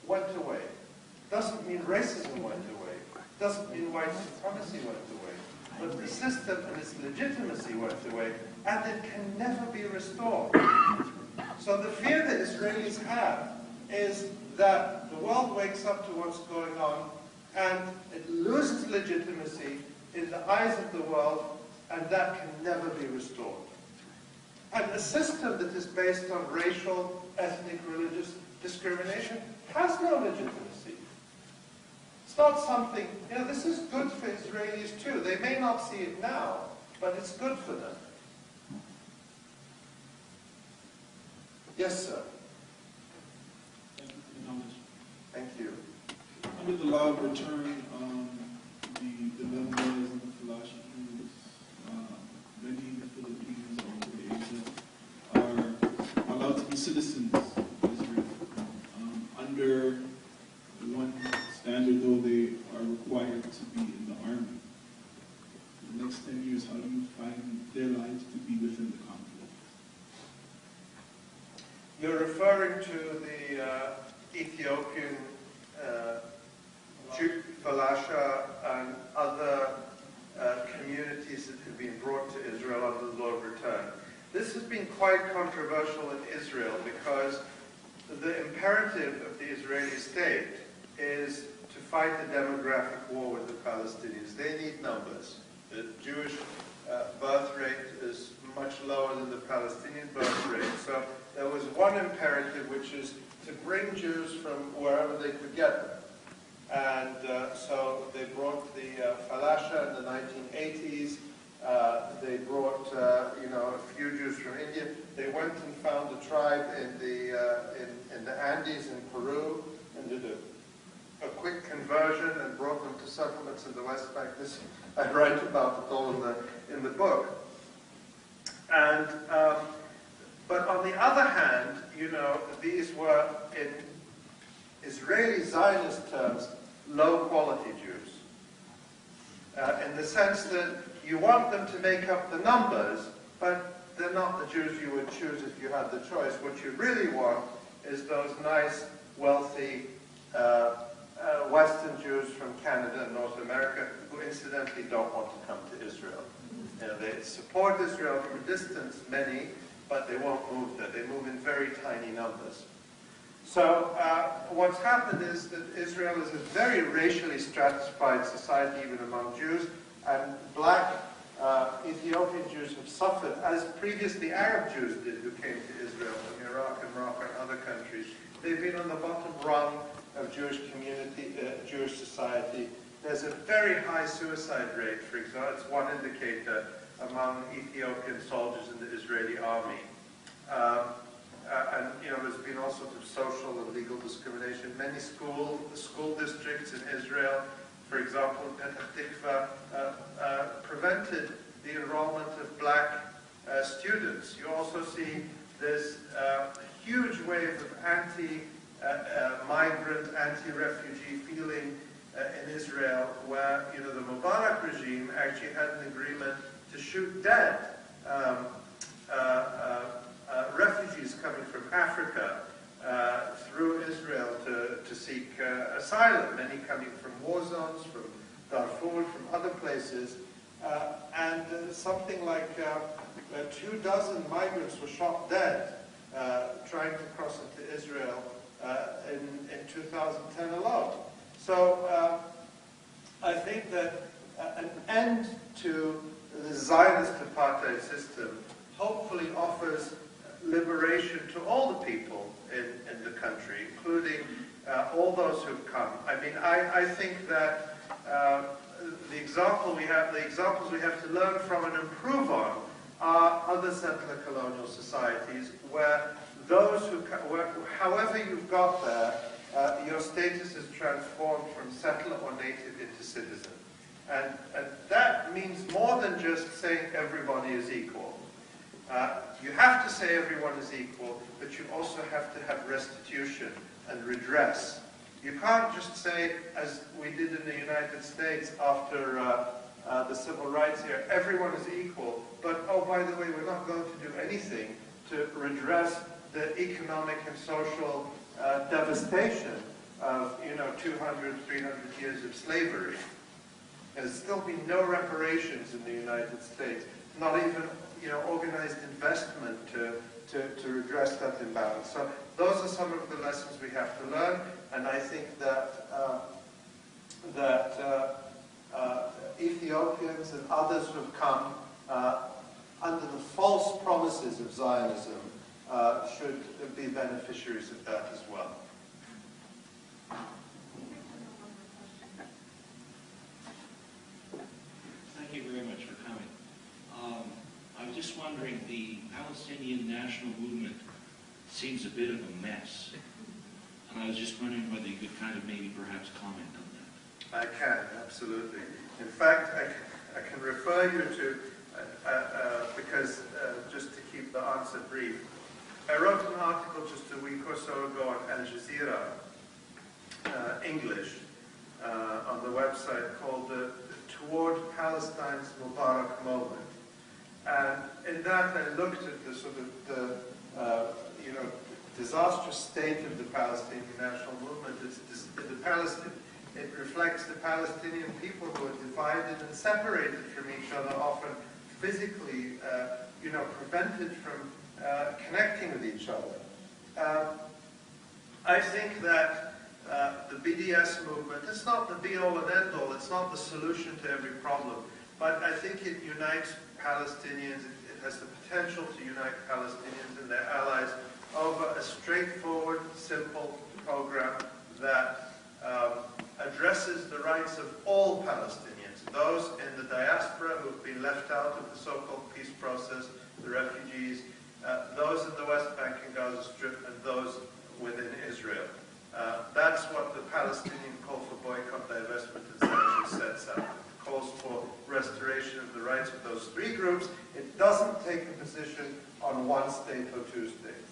went away. Doesn't mean racism went away. Doesn't mean white supremacy went away. But the system and its legitimacy went away, and it can never be restored. So the fear that Israelis have is that the world wakes up to what's going on, and it loses legitimacy in the eyes of the world, and that can never be restored. And a system that is based on racial, ethnic, religious discrimination has no legitimacy. It's not something, you know, this is good for Israelis too. They may not see it now, but it's good for them. Yes, sir. Thank you for the knowledge. Thank you. Under the law of return, the Lebanese and the Falashis, many in the Philippines or Asia, are allowed to be citizens of Israel. Under one standard, though, they are required to be in the army. For the next 10 years, how do you find their lives to be within the conflict? You're referring to the Ethiopian Falasha and other communities that have been brought to Israel under the law of return. This has been quite controversial in Israel because the imperative of the Israeli state is to fight the demographic war with the Palestinians. They need numbers. The Jewish birth rate is much lower than the Palestinian birth rate. So there was one imperative, which is to bring Jews from wherever they could get them. And so they brought the Falasha in the 1980s. They brought, a few Jews from India. They went and found a tribe in the Andes in Peru and did a quick conversion and brought them to settlements in the West Bank. This I write about it all in the book. And but on the other hand, these were in Israeli Zionist terms low-quality Jews, in the sense that you want them to make up the numbers, but they're not the Jews you would choose if you had the choice. What you really want is those nice, wealthy Western Jews from Canada and North America who incidentally don't want to come to Israel. They support Israel from a distance, many, but they won't move there. They move in very tiny numbers. So what's happened is that Israel is a very racially stratified society, even among Jews, and black Ethiopian Jews have suffered, as previously Arab Jews did who came to Israel from Iraq and Morocco and other countries. They've been on the bottom rung of Jewish community, Jewish society. There's a very high suicide rate, for example. It's one indicator among Ethiopian soldiers in the Israeli army. And there's been all sorts of social and legal discrimination. Many school districts in Israel, for example, Petah Tikva, prevented the enrollment of black students. You also see this huge wave of anti-migrant, anti-refugee feeling in Israel, where the Mubarak regime actually had an agreement to shoot dead refugees coming from Africa through Israel to seek asylum, many coming from war zones, from Darfur, from other places, and something like 24 migrants were shot dead trying to cross into Israel in 2010 alone. So I think that an end to the Zionist apartheid system hopefully offers liberation to all the people in the country, including all those who've come. I mean, I think that the examples we have to learn from and improve on are other settler colonial societies where those who, however you've got there, your status is transformed from settler or native into citizen. And that means more than just saying everybody is equal. You have to say everyone is equal, but you also have to have restitution and redress. You can't just say, as we did in the United States after the civil rights era, everyone is equal, but oh, by the way, we're not going to do anything to redress the economic and social devastation of, 200, 300 years of slavery. There's still been no reparations in the United States, not even, organized investment to redress that imbalance. So those are some of the lessons we have to learn, and I think that Ethiopians and others who have come under the false promises of Zionism should be beneficiaries of that as well. Thank you very much for coming. I was just wondering, the Palestinian national movement seems a bit of a mess. And I was just wondering whether you could kind of maybe perhaps comment on that. I can, absolutely. In fact, I can refer you to, because just to keep the answer brief, I wrote an article just a week or so ago on Al Jazeera, English, on the website called Toward Palestine's Mubarak Moment. And in that I looked at the sort of disastrous state of the Palestinian national movement. It reflects the Palestinian people who are divided and separated from each other, often physically, prevented from connecting with each other. I think that the BDS movement, it's not the be-all and end-all, it's not the solution to every problem, but I think it unites Palestinians, it has the potential to unite Palestinians and their allies over a straightforward, simple program that addresses the rights of all Palestinians, those in the diaspora who have been left out of the so-called peace process, the refugees, those in the West Bank and Gaza Strip, and those within Israel. That's what the Palestinian call for boycott, divestment, and sanctions sets out. It calls for restoration of the rights of those three groups. It doesn't take a position on one state or two states.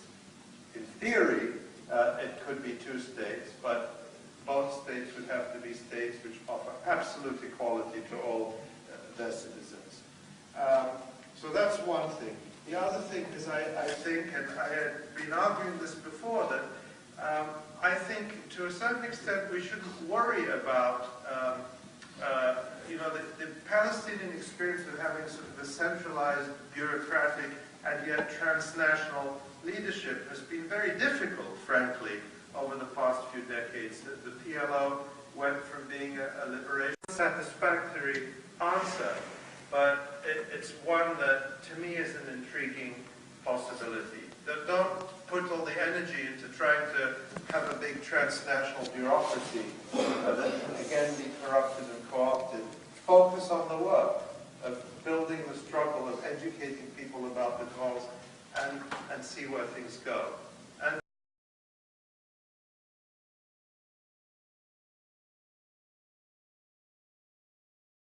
In theory, it could be two states, but both states would have to be states which offer absolute equality to all their citizens. So that's one thing. The other thing is I think, and I had been arguing this before, that I think to a certain extent we shouldn't worry about the Palestinian experience of having sort of a centralized, bureaucratic, and yet transnational leadership has been very difficult, frankly, over the past few decades. The PLO went from being a liberation satisfactory answer, but it's one that, to me, is an intriguing possibility. Don't put all the energy into trying to have a big transnational bureaucracy that can again be corrupted and co-opted. Focus on the work of building the struggle, of educating people about the cause, and see where things go.